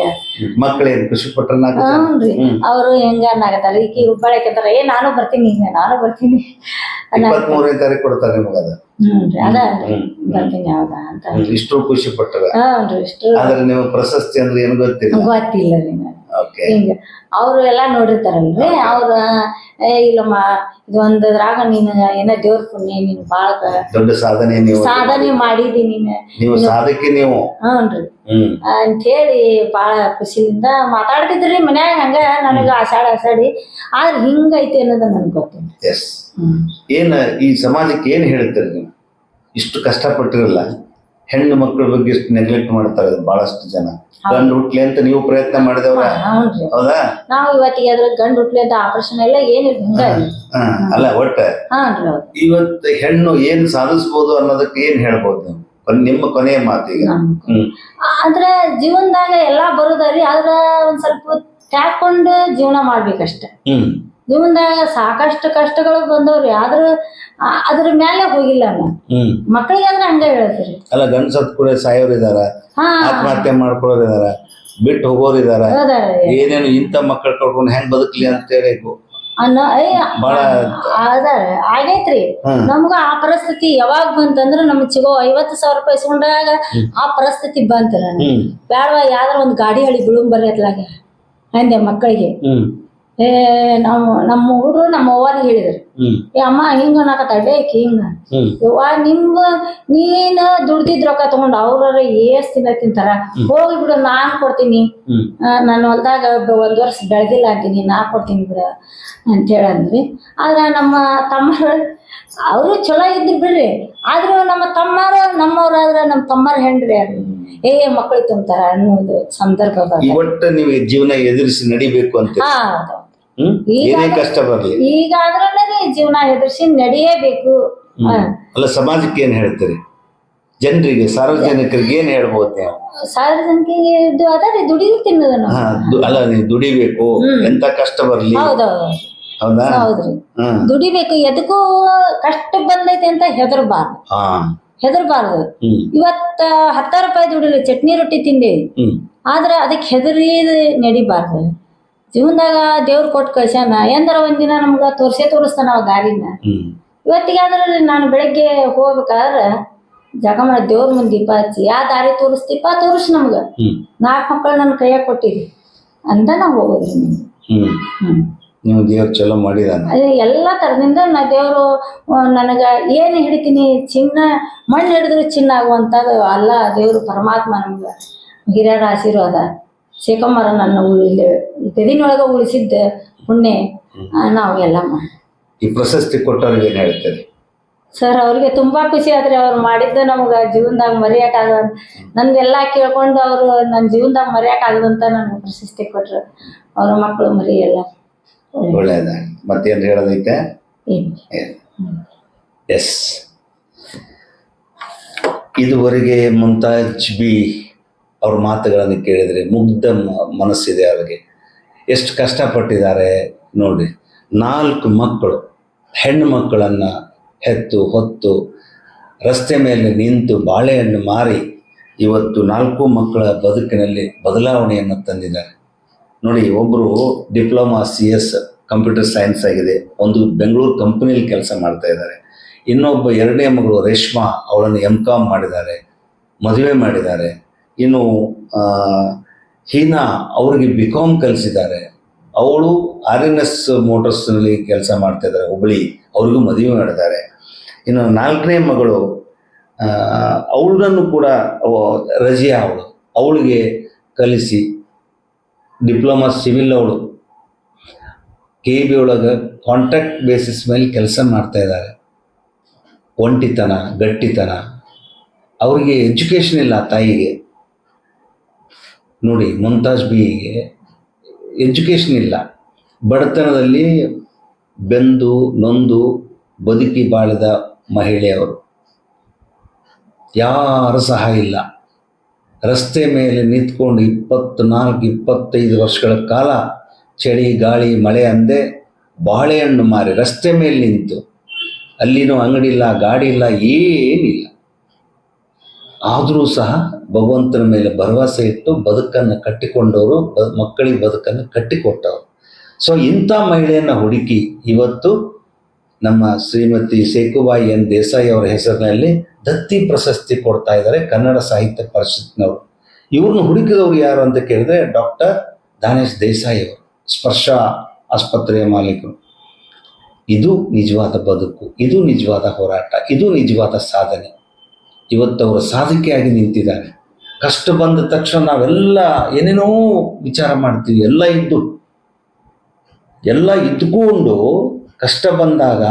ಮಕ್ಕಳೇನು ಖುಷಿ ಪಟ್ರ? ಹ್ಞೂನ್ರಿ, ಅವರು ಹೆಂಗ ಅನ್ನಕತ್ತಾರ, ಈಗ ಹುಬ್ಬಳ್ಳಿಕತ್ತಾರ, ನಾನು ಬರ್ತೀನಿ, ಈಗ ನಾನು ಬರ್ತೀನಿ 23ನೇ ತಾರೀಕು ಕೊಡ್ತಾರೆ ನಿಮಗೆ ಅದು? ಹ್ಞೂನ್ರಿ, ಅದ ಬರ್ತೀನಿ ಯಾವಾಗ ಅಂತ. ಇಷ್ಟು ಖುಷಿ ಪಟ್ಟರ? ಹ್ಞೂನ್ರಿ, ಇಷ್ಟು. ಆದ್ರೆ ನೀವು ಪ್ರಶಸ್ತಿ ಅಂದ್ರೆ ಏನು ಗೊತ್ತಿಲ್ಲ? ಗೊತ್ತಿಲ್ಲ ರೀ. ಓಕೆ. ಹಿಂಗ ಅವ್ರು ಎಲ್ಲಾ ನೋಡಿರ್ತಾರಲ್ರಿ, ಅವ್ರ ಇಲ್ಲಮ್ಮ ಇದೊಂದ್ರಾಗ ನೀನು ಏನೋ ದೇವ್ರ ಪುಣ್ಯ, ನೀನು ಬಾಳ ದೊಡ್ಡ ಸಾಧನೆ ಸಾಧನೆ ಮಾಡಿದಿ ನೀವು ಸಾಧಕಿ ನೀವು. ಹ್ಞೂನ್ರಿ ಅಂತ ಹೇಳಿ ಬಾಳ ಖುಷಿಯಿಂದ ಮಾತಾಡ್ತಿದ್ರಿ ಮನ್ಯಾಗ. ಹಂಗ ನನಗ ಆಷಾಢಿ ಆದ್ರೆ ಹಿಂಗೈತಿ ಅನ್ನೋದು ನನ್ಗೆ ಗೊತ್ತಿಲ್ಲ. ಎಸ್. ಏನ್ ಈ ಸಮಾಜಕ್ಕೆ ಏನ್ ಹೇಳ್ತೀರಿ ನೀವು? ಇಷ್ಟು ಕಷ್ಟಪಟ್ಟಿರಲ್ಲ, ಹೆಣ್ಣು ಮಕ್ಕಳ ಬಗ್ಗೆ ಇಷ್ಟು ನೆಗ್ಲೆಕ್ಟ್ ಮಾಡ್ತಾರೆ ಬಹಳಷ್ಟು ಜನ. ಗಂಡು ಹುಟ್ಲಿ ಅಂತ ನೀವು ಪ್ರಯತ್ನ ಮಾಡಿದವ್ರ? ಹೌನ್ರಿ, ಹೌದಾ? ನಾವು ಇವತ್ತಿಗೆ ಅದ್ರ ಗಂಡು ಹುಟ್ಲಿ ಅಂತ ಆಪರೇಷನ್ ಎಲ್ಲ ಏನಿಲ್ಲ. ಅಲ್ಲ, ಒಟ್ಟ ಇವತ್ತು ಹೆಣ್ಣು ಏನ್ ಸಾಧಿಸ್ಬೋದು ಅನ್ನೋದಕ್ಕೆ ಏನ್ ಹೇಳ್ಬೋದು ನೀವು? ನಿಮ್ಮ ಕೊನೆಯ ಮಾತಿಗೆ. ಆದ್ರ ಜೀವನದಾಗ ಎಲ್ಲಾ ಬರುದರಿ, ಆದ್ರ ಒಂದ್ ಸ್ವಲ್ಪ ತ್ಯಾಕೊಂಡು ಜೀವನ ಮಾಡ್ಬೇಕಷ್ಟೆ. ಜೀವನದಾಗ ಸಾಕಷ್ಟು ಕಷ್ಟಗಳು ಬಂದವ್ರಿ, ಆದ್ರ ಅದ್ರ ಮೇಲೆ ಹೋಗಿಲ್ಲ ನಾನು. ಮಕ್ಕಳಿಗೆ ಆದ್ರೆ ಹಂಗ ಹೇಳ್ತೀರಿ. ಅಲ್ಲ, ಗಂಡ ಸತ್ ಕೂಡ ಸಾಯೋರು ಇದಾರ, ಆತ್ಮಹತ್ಯೆ ಮಾಡ್ಕೊಳ್ಳೋರು ಇದಾರ, ಬಿಟ್ಟು ಹೋಗೋರು ಇದಾರ. ಏನೇನು ಇಂಥ ಮಕ್ಕಳು ಕಟ್ಕೊಂಡು ಹೆಂಗ್ ಬದುಕ್ಲಿ ಅಂತೇಳಿ ಬಾಳ ಆಗೈತ್ರಿ. ನಮ್ಗ ಆ ಪರಿಸ್ಥಿತಿ ಯಾವಾಗ ಬಂತಂದ್ರ ನಮ್ಗ್ ಸಿಗೋ 50,000 ರೂಪಾಯಿ ಇಸ್ಕೊಂಡಾಗ ಆ ಪರಿಸ್ಥಿತಿ ಬಂತ. ನಾನು ಬ್ಯಾಡವಾ, ಯಾವ್ದಾರ ಒಂದ್ ಗಾಡಿ ಹಳಿ ಬಿಳುಂ ಬರ್ರಿ ಅತ್ಲಾಗ ಅಂದೆ ಮಕ್ಕಳಿಗೆ. ನಮ್ಮ ಹುಡುಗರು ನಮ್ಮ ಅವ್ವಾರಿಗೆ ಹೇಳಿದ್ರು, ಅಮ್ಮ ಹಿಂಗ ಅನ್ನಕತ್ತಾಳೆ ಹಿಂಗ, ಯವ್ವ ನೀನ್ ದುಡ್ದಿದ್ ರೊಕ್ಕ ತಗೊಂಡ್ ಅವ್ರ ಏಸ್ ತಿಂತಾರ, ಹೋಗಿ ಬಿಡು ನಾನ್ ಕೊಡ್ತೀನಿ, ನಾನು ಹೊಲ್ದಾಗ 1 ವರ್ಷ ಬೆಳೆದಿಲ್ಲ ಅಂತೀನಿ, ನಾ ಕೊಡ್ತೀನಿ ಬಿಡ ಅಂತ ಹೇಳಂದ್ರಿ. ಆದ್ರ ನಮ್ಮ ತಮ್ಮರು ಅವರು ಚಲೋ ಇದ್ರು ಬಿಡ್ರಿ, ಆದ್ರೂ ನಮ್ಮ ತಮ್ಮರು ನಮ್ಮವ್ರಾದ್ರ ನಮ್ಮ ತಮ್ಮರ ಹೆಂಡ್ರಿ ಮಕ್ಕಳು ತುಂಬ್ತಾರ ಅನ್ನೋದು ಸಂದರ್ಭ. ಒಟ್ಟು ನೀವು ಜೀವನ ಎದುರಿಸಿ ನಡಿಬೇಕು ಅಂತ. ಕಷ್ಟ ಬರ್ಲಿ, ಈಗಾದ್ರೂ ಜೀವನ ಎದುರಿಸಿ ನಡೆಯಬೇಕು. ಅಲ್ಲ, ಸಮಾಜಕ್ಕೆ ಏನ್ ಹೇಳ್ತೀರಿ? ಜನರಿಗೆ, ಸಾರ್ವಜನಿಕರಿಗೆ ಏನ್ ಹೇಳ್ಬೋದು ನೀವು? ಸಾರ್ವಜನಿಕರಿಗೆ ಅದೇ ದುಡಿದು ತಿನ್ನೋದನ್ನ. ಅಲ್ಲ, ನೀವು ದುಡಿಬೇಕು, ಎಂತ ಕಷ್ಟ ಬರ್ಲಿ. ಹೌದಾ? ಹೌದ್ರಿ, ದುಡಿಬೇಕು. ಎದಕ್ಕೂ ಕಷ್ಟ ಬಂದೈತಿ ಅಂತ ಹೆದರ್ಬಾರ್ದು. ಇವತ್ತ 10 ರೂಪಾಯಿ ದುಡಿಲಿ, ಚಟ್ನಿ ರೊಟ್ಟಿ ತಿಂದೇವಿ, ಆದ್ರ ಅದಕ್ಕೆ ಹೆದರಿ ನಡಿಬಾರ್ದು. ಜೀವನದಾಗ ದೇವ್ರು ಕೊಟ್ಟು ಕಳ್ಸ್ಯಾನ, ಎಂದರ ಒಂದಿನ ನಮ್ಗ ತೋರಿಸ್ತಾನ ಅವ ದಾರಿನ. ಇವತ್ತಿಗಾದ್ರೆ ನಾನು ಬೆಳಗ್ಗೆ ಹೋಗ್ಬೇಕಾದ್ರ ಜಗಮ ದೇವ್ರ ಮುಂದೆ ದೀಪ ಹಚ್ಚಿ, ಯಾ ದಾರಿ ತೋರಿಸ್ತೀಪ ತೋರಿಸ್, ನಮ್ಗ 4 ಮಕ್ಕಳು ನನ್ನ ಕೈಯಾಗ ಕೊಟ್ಟಿದ್ವಿ ಅಂತ ನಾವ್ ಹೋಗೋದ್ರಿ. ನೀವು ದೇವ್ರ ಚಲೋ ಮಾಡಿದಾನ. ಎಲ್ಲಾ ತರದಿಂದ ನಾ ದೇವ್ರು ನನಗ ಏನ್ ಹಿಡಿತೀನಿ, ಚಿನ್ನ ಮಣ್ಣು ಹಿಡಿದ್ರು ಚಿನ್ನ ಆಗುವಂತದ್ದು ಅಲ್ಲ. ದೇವ್ರು ಪರಮಾತ್ಮ ನಮ್ಗ ಹಿರಿಯರ ಆಶೀರ್ವಾದ, ಶೇಖಮ್ಮರ ನನ್ನ ಗದಿನೊಳಗ ಉಳಿಸಿದ್ದ ಪುಣ್ಯ ನಾವು ಎಲ್ಲ ಮಾಡಿ. ಈ ಪ್ರಶಸ್ತಿ ಕೊಟ್ಟವ್ರಿಗೆ ಏನ್ ಹೇಳ್ತಾರೆ ಸರ್? ಅವ್ರಿಗೆ ತುಂಬಾ ಖುಷಿ ಆದ್ರೆ, ಅವ್ರು ಮಾಡಿದ್ದು ನಮ್ಗ ಜೀವನದಾಗ ಮರೆಯಕ್ಕಾಗ, ನನ್ಗೆಲ್ಲಾ ಕೇಳ್ಕೊಂಡು ಅವ್ರು ನನ್ನ ಜೀವನದಾಗ ಮರೆಯಕ್ಕಾಗದಂತ ನನ್ಗೆ ಪ್ರಶಸ್ತಿ ಕೊಟ್ರು. ಅವ್ರ ಮಕ್ಕಳು ಮರಿ ಎಲ್ಲ ಒಳ್ಳೇದ. ಮತ್ತೇನ್ ಹೇಳೋದೈತೆ? ಎಸ್. ಇದುವರೆಗೆ ಮುಂತಾಜ್ ಬಿ ಅವ್ರ ಮಾತುಗಳನ್ನು ಕೇಳಿದ್ರೆ ಮುಗ್ಧ ಮನಸ್ಸಿದೆ ಅವ್ರಿಗೆ. ಎಷ್ಟು ಕಷ್ಟಪಟ್ಟಿದ್ದಾರೆ ನೋಡ್ರಿ. 4 ಮಕ್ಕಳು, ಹೆಣ್ಣು ಮಕ್ಕಳನ್ನು ಹೆತ್ತು ಹೊತ್ತು ರಸ್ತೆ ಮೇಲೆ ನಿಂತು ಬಾಳೆಹಣ್ಣು ಮಾರಿ ಇವತ್ತು 4 ಮಕ್ಕಳ ಬದುಕಿನಲ್ಲಿ ಬದಲಾವಣೆಯನ್ನು ತಂದಿದ್ದಾರೆ ನೋಡಿ. ಒಬ್ಬರು ಡಿಪ್ಲೊಮಾ CS ಕಂಪ್ಯೂಟರ್ ಸೈನ್ಸ್ ಆಗಿದೆ, ಒಂದು ಬೆಂಗಳೂರು ಕಂಪನಿಯಲ್ಲಿ ಕೆಲಸ ಮಾಡ್ತಾ ಇದ್ದಾರೆ. ಇನ್ನೊಬ್ಬ 2ನೇ ಮಗಳು ರೇಷ್ಮಾ, ಅವಳನ್ನು MCOM ಮಾಡಿದ್ದಾರೆ, ಮದುವೆ ಮಾಡಿದ್ದಾರೆ. ಇನ್ನು ಹೀನಾ, ಅವ್ರಿಗೆ BCom ಕಲಿಸಿದ್ದಾರೆ, ಅವಳು RNS ಮೋಟರ್ಸ್ನಲ್ಲಿ ಕೆಲಸ ಮಾಡ್ತಾ ಇದ್ದಾರೆ ಹುಬ್ಬಳ್ಳಿ, ಅವ್ರಿಗೂ ಮದುವೆ ಮಾಡಿದ್ದಾರೆ. ಇನ್ನು 4ನೇ ಮಗಳು ಅವಳನ್ನು ಕೂಡ ರಜಿಯಾ, ಅವಳಿಗೆ ಕಲಿಸಿ ಡಿಪ್ಲೊಮಾ ಸಿವಿಲ್, ಅವಳು KB ಒಳಗೆ ಕಾಂಟ್ರಾಕ್ಟ್ ಬೇಸಿಸ್ ಮೇಲೆ ಕೆಲಸ ಮಾಡ್ತಾ ಇದ್ದಾರೆ. ಒಂಟಿತನ, ಗಟ್ಟಿತನ, ಅವ್ರಿಗೆ ಎಜುಕೇಷನ್ ಇಲ್ಲ ತಾಯಿಗೆ. ನೋಡಿ, ಮುಮ್ತಾಜ್ ಬಿಗೆ ಎಜುಕೇಷನ್ ಇಲ್ಲ. ಬಡತನದಲ್ಲಿ ಬೆಂದು ನೊಂದು ಬದುಕಿ ಬಾಳಿದ ಮಹಿಳೆಯವರು. ಯಾರ ಸಹಾಯ ಇಲ್ಲ. ರಸ್ತೆ ಮೇಲೆ ನಿಂತ್ಕೊಂಡು 24-25 ವರ್ಷಗಳ ಕಾಲ ಚಳಿ ಗಾಳಿ ಮಳೆ ಅಂದೆ ಬಾಳೆಹಣ್ಣು ಮಾರಿ ರಸ್ತೆ ಮೇಲೆ ನಿಂತು, ಅಲ್ಲಿನೂ ಅಂಗಡಿ ಇಲ್ಲ, ಗಾಡಿ ಇಲ್ಲ, ಏನಿಲ್ಲ. ಆದರೂ ಸಹ ಭಗವಂತನ ಮೇಲೆ ಭರವಸೆ ಇಟ್ಟು ಬದುಕನ್ನು ಕಟ್ಟಿಕೊಂಡವರು, ಮಕ್ಕಳಿಗೆ ಬದುಕನ್ನು ಕಟ್ಟಿಕೊಟ್ಟವರು. ಸೊ ಇಂಥ ಮಹಿಳೆಯನ್ನು ಹುಡುಕಿ ಇವತ್ತು ನಮ್ಮ ಶ್ರೀಮತಿ ಸೇಕುಬಾಯಿ ಎನ್ ದೇಸಾಯಿ ಅವರ ಹೆಸರಿನಲ್ಲಿ ದತ್ತಿ ಪ್ರಶಸ್ತಿ ಕೊಡ್ತಾ ಇದ್ದಾರೆ ಕನ್ನಡ ಸಾಹಿತ್ಯ ಪರಿಷತ್ನವರು. ಇವ್ರನ್ನ ಹುಡುಕಿದವರು ಯಾರು ಅಂತ ಕೇಳಿದ್ರೆ ಡಾಕ್ಟರ್ ದಾನೇಶ್ ದೇಸಾಯಿ ಅವರು, ಸ್ಪರ್ಶ ಆಸ್ಪತ್ರೆಯ ಮಾಲೀಕರು. ಇದು ನಿಜವಾದ ಬದುಕು, ಇದು ನಿಜವಾದ ಹೋರಾಟ, ಇದು ನಿಜವಾದ ಸಾಧನೆ. ಇವತ್ತು ಅವರು ಸಾಧಕಿಯಾಗಿ ನಿಂತಿದ್ದಾರೆ. ಕಷ್ಟ ಬಂದ ತಕ್ಷಣ ನಾವೆಲ್ಲ ಏನೇನೋ ವಿಚಾರ ಮಾಡ್ತೀವಿ. ಎಲ್ಲ ಇದ್ದುಕೊಂಡು ಕಷ್ಟ ಬಂದಾಗ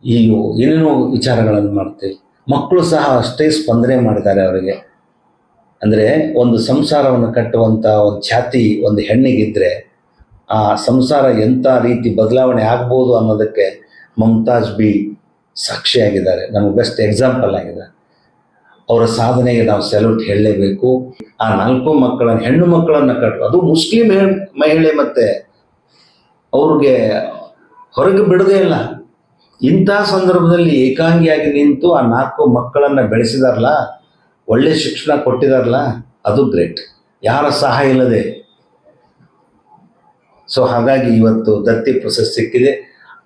ಅಯ್ಯೋ ಏನೇನೋ ವಿಚಾರಗಳನ್ನು ಮಾಡ್ತೀವಿ. ಮಕ್ಕಳು ಸಹ ಅಷ್ಟೇ ಸ್ಪಂದನೆ ಮಾಡಿದ್ದಾರೆ ಅವರಿಗೆ. ಅಂದರೆ ಒಂದು ಸಂಸಾರವನ್ನು ಕಟ್ಟುವಂಥ ಒಂದು ಛಾತಿ ಒಂದು ಹೆಣ್ಣಿಗಿದ್ರೆ ಆ ಸಂಸಾರ ಎಂಥ ರೀತಿ ಬದಲಾವಣೆ ಆಗ್ಬೋದು ಅನ್ನೋದಕ್ಕೆ ಮುಮ್ತಾಜ್ ಬಿ ಸಾಕ್ಷಿಯಾಗಿದ್ದಾರೆ. ನಮಗೆ ಬೆಸ್ಟ್ ಎಕ್ಸಾಂಪಲ್ ಆಗಿದೆ. ಅವರ ಸಾಧನೆಗೆ ನಾವು ಸೆಲ್ಯೂಟ್ ಹೇಳಲೇಬೇಕು. ಆ 4 ಮಕ್ಕಳನ್ನು, ಹೆಣ್ಣು ಮಕ್ಕಳನ್ನು ಅದು ಮುಸ್ಲಿಂ ಮಹಿಳೆ, ಮತ್ತೆ ಅವ್ರಿಗೆ ಹೊರಗೆ ಬಿಡದೇ ಇಲ್ಲ. ಇಂಥ ಸಂದರ್ಭದಲ್ಲಿ ಏಕಾಂಗಿಯಾಗಿ ನಿಂತು ಆ 4 ಮಕ್ಕಳನ್ನು ಬೆಳೆಸಿದಾರಲ್ಲ, ಒಳ್ಳೆ ಶಿಕ್ಷಣ ಕೊಟ್ಟಿದಾರಲ್ಲ, ಅದು ಗ್ರೇಟ್. ಯಾರ ಸಹಾಯ ಇಲ್ಲದೆ. ಸೊ ಹಾಗಾಗಿ ಇವತ್ತು ದತ್ತಿ ಪ್ರಶಸ್ತಿ ಸಿಕ್ಕಿದೆ.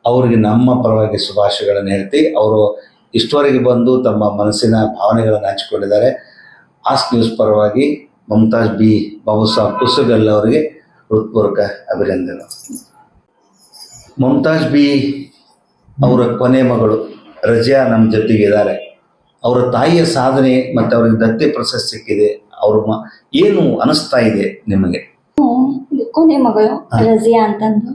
ಅವರಿಗೆ ನಮ್ಮ ಪರವಾಗಿ ಶುಭಾಶಯಗಳನ್ನು ಹೇಳ್ತೀವಿ. ಅವರು ಇಷ್ಟವರೆಗೆ ಬಂದು ತಮ್ಮ ಮನಸ್ಸಿನ ಭಾವನೆಗಳನ್ನು ಹಂಚಿಕೊಂಡಿದ್ದಾರೆ. ಆಸ್ಕ್ ನ್ಯೂಸ್ ಪರವಾಗಿ ಮುಮ್ತಾಜ್ ಬಿ ಬಾಬುಸಾಬ್ ಕುಸುಗಲ್ ಅವರಿಗೆ ಹೃತ್ಪೂರ್ವಕ ಅಭಿನಂದನೆ. ಮುಮ್ತಾಜ್ ಬಿ ಅವರ ಕೊನೆ ಮಗಳು ರಜಿಯಾ ನಮ್ಮ ಜೊತೆಗಿದ್ದಾರೆ. ಅವರ ತಾಯಿಯ ಸಾಧನೆ ಮತ್ತು ಅವ್ರಿಗೆ ದತ್ತಿ ಪ್ರಶಸ್ತಿ ಸಿಕ್ಕಿದೆ. ಏನು ಅನಿಸ್ತಾ ಇದೆ ನಿಮಗೆ? ಕೊನೆ ಮಗಳು ರಜಿಯಾ ಅಂತಂದು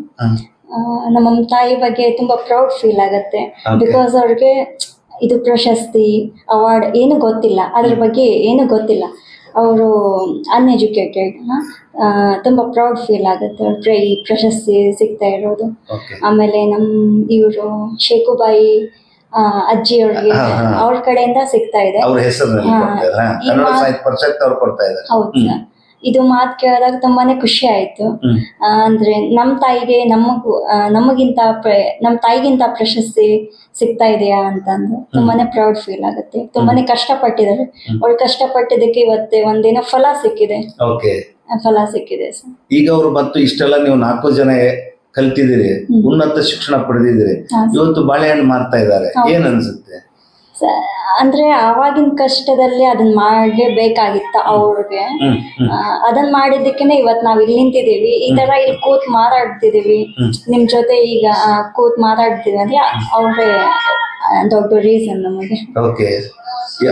ನಮ್ಮ ತಾಯಿ ಬಗ್ಗೆ ತುಂಬಾ ಪ್ರೌಡ್ ಫೀಲ್ ಆಗತ್ತೆ. ಬಿಕಾಸ್ ಅವ್ರಿಗೆ ಇದು ಪ್ರಶಸ್ತಿ ಅವಾರ್ಡ್ ಏನು ಗೊತ್ತಿಲ್ಲ, ಅದ್ರ ಬಗ್ಗೆ ಏನು ಗೊತ್ತಿಲ್ಲ. ಅವರು ಅನ್ಎಜುಕೇಟೆಡ್. ತುಂಬ ಪ್ರೌಡ್ ಫೀಲ್ ಆಗುತ್ತೆ ಈ ಪ್ರಶಸ್ತಿ ಸಿಗ್ತಾ ಇರೋದು. ಆಮೇಲೆ ಇವರು ಶೇಕುಬಾಯಿ ಅಜ್ಜಿ ಅವ್ರಿಗೆ ಅವ್ರ ಕಡೆಯಿಂದ ಸಿಗ್ತಾ ಇದೆ. ಹೌದು, ಇದು ಮಾತು ಕೇಳಿದಾಗ ತುಂಬಾನೇ ಖುಷಿ ಆಯ್ತು. ಅಂದ್ರೆ ನಮ್ಮ ತಾಯಿಗೆ ನಮ್ಮ ತಾಯಿಗಿಂತ ಪ್ರಶಸ್ತಿ ಸಿಗ್ತಾ ಇದೆಯಾ ಅಂತಂದು ತುಂಬಾನೇ ಪ್ರೌಡ್ ಫೀಲ್ ಆಗುತ್ತೆ. ತುಂಬಾನೇ ಕಷ್ಟಪಟ್ಟಿದ್ದಾರೆ. ಅವ್ರು ಕಷ್ಟಪಟ್ಟಿದ್ದಕ್ಕೆ ಇವತ್ತೇ ಒಂದಿನ ಫಲ ಸಿಕ್ಕಿದೆ. ಸರ್. ಈಗ ಅವರು ಮತ್ತು ಇಷ್ಟೆಲ್ಲ ನೀವು 4 ಜನ ಕಲ್ತಿದ್ದೀರಿ, ಉನ್ನತ ಶಿಕ್ಷಣ ಪಡೆದಿದ್ದೀರಿ, ಇವತ್ತು ಬಾಳೆಹಣ್ಣು ಮಾರ್ತಾ ಇದ್ದಾರೆ. ಏನ್ ಅನ್ಸುತ್ತೆ? ಅಂದ್ರೆ ಆವಾಗಿನ ಕಷ್ಟದಲ್ಲಿ ಅದನ್ನ ಮಾಡಲೇಬೇಕಾಗಿತ್ತ ಅವ್ರಿಗೆ. ಅದನ್ನ ಮಾಡಿದ್ದಕ್ಕೇನೆ ಇವತ್ ನಾವ್ ಇಲ್ಲಿ ನಿಂತಿದೀವಿ. ಈ ತರ ಇಲ್ಲಿ ಕೂತ್ ಮಾತಾಡ್ತಿದೀವಿ ನಿಮ್ ಜೊತೆ. ಈಗ ಕೂತ್ ಮಾತಾಡ್ತಿದೀವಿ ಅಂದ್ರೆ ಅವ್ರೇ ದೊಡ್ಡ ರೀಸನ್ ನಮಗೆ. ಓಕೆ,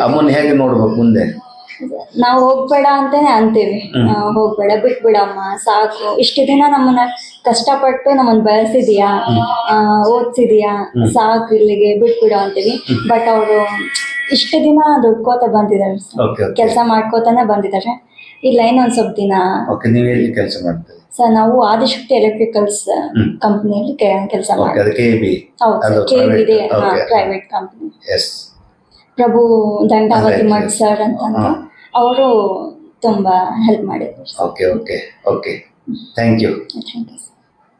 ಅಮ್ಮನ ಹೇಗೆ ನೋಡ್ಬೇಕು ಮುಂದೆ? ನಾವು ಹೋಗ್ಬೇಡ ಅಂತಾನೆ ಅಂತೀವಿ. ಹೋಗ್ಬೇಡ, ಬಿಟ್ಬಿಡಮ್ಮ, ಸಾಕು. ಇಷ್ಟು ದಿನ ನಮ್ಮನ್ನ ಕಷ್ಟಪಟ್ಟು ನಮ್ಮನ್ನ ಬೆಳೆಸಿದ್ಯಾ, ಓದ್ಸಿದ್ಯಾ, ಸಾಕು, ಇಲ್ಲಿಗೆ ಬಿಟ್ಬಿಡು ಅಂತೀವಿ. ಬಟ್ ಅವರು ಇಷ್ಟು ದಿನ ದುಡ್ಕೋತ ಬಂದಿದ್ದಾರೆ, ಕೆಲಸ ಮಾಡ್ಕೋತಾನೆ ಬಂದಿದ್ದಾರೆ. ಇಲ್ಲ ಇನ್ನೊಂದ್ ಸ್ವಲ್ಪ ದಿನ. ಕೆಲಸ ಮಾಡ್ತೀವಿ ಸರ್. ನಾವು ಆದಿಶಕ್ತಿ ಎಲೆಕ್ಟ್ರಿಕಲ್ಸ್ ಕಂಪ್ನಿಯಲ್ಲಿ ಕೆಲಸ ಮಾಡ್ತೀವಿ. ಹೌದು, KBD private company. Prabhu Dandavatimath sir ಅಂತಂದು ಅವರು ತುಂಬಾ ಹೆಲ್ಪ್ ಮಾಡಿದ್ರು. Okay, thank you.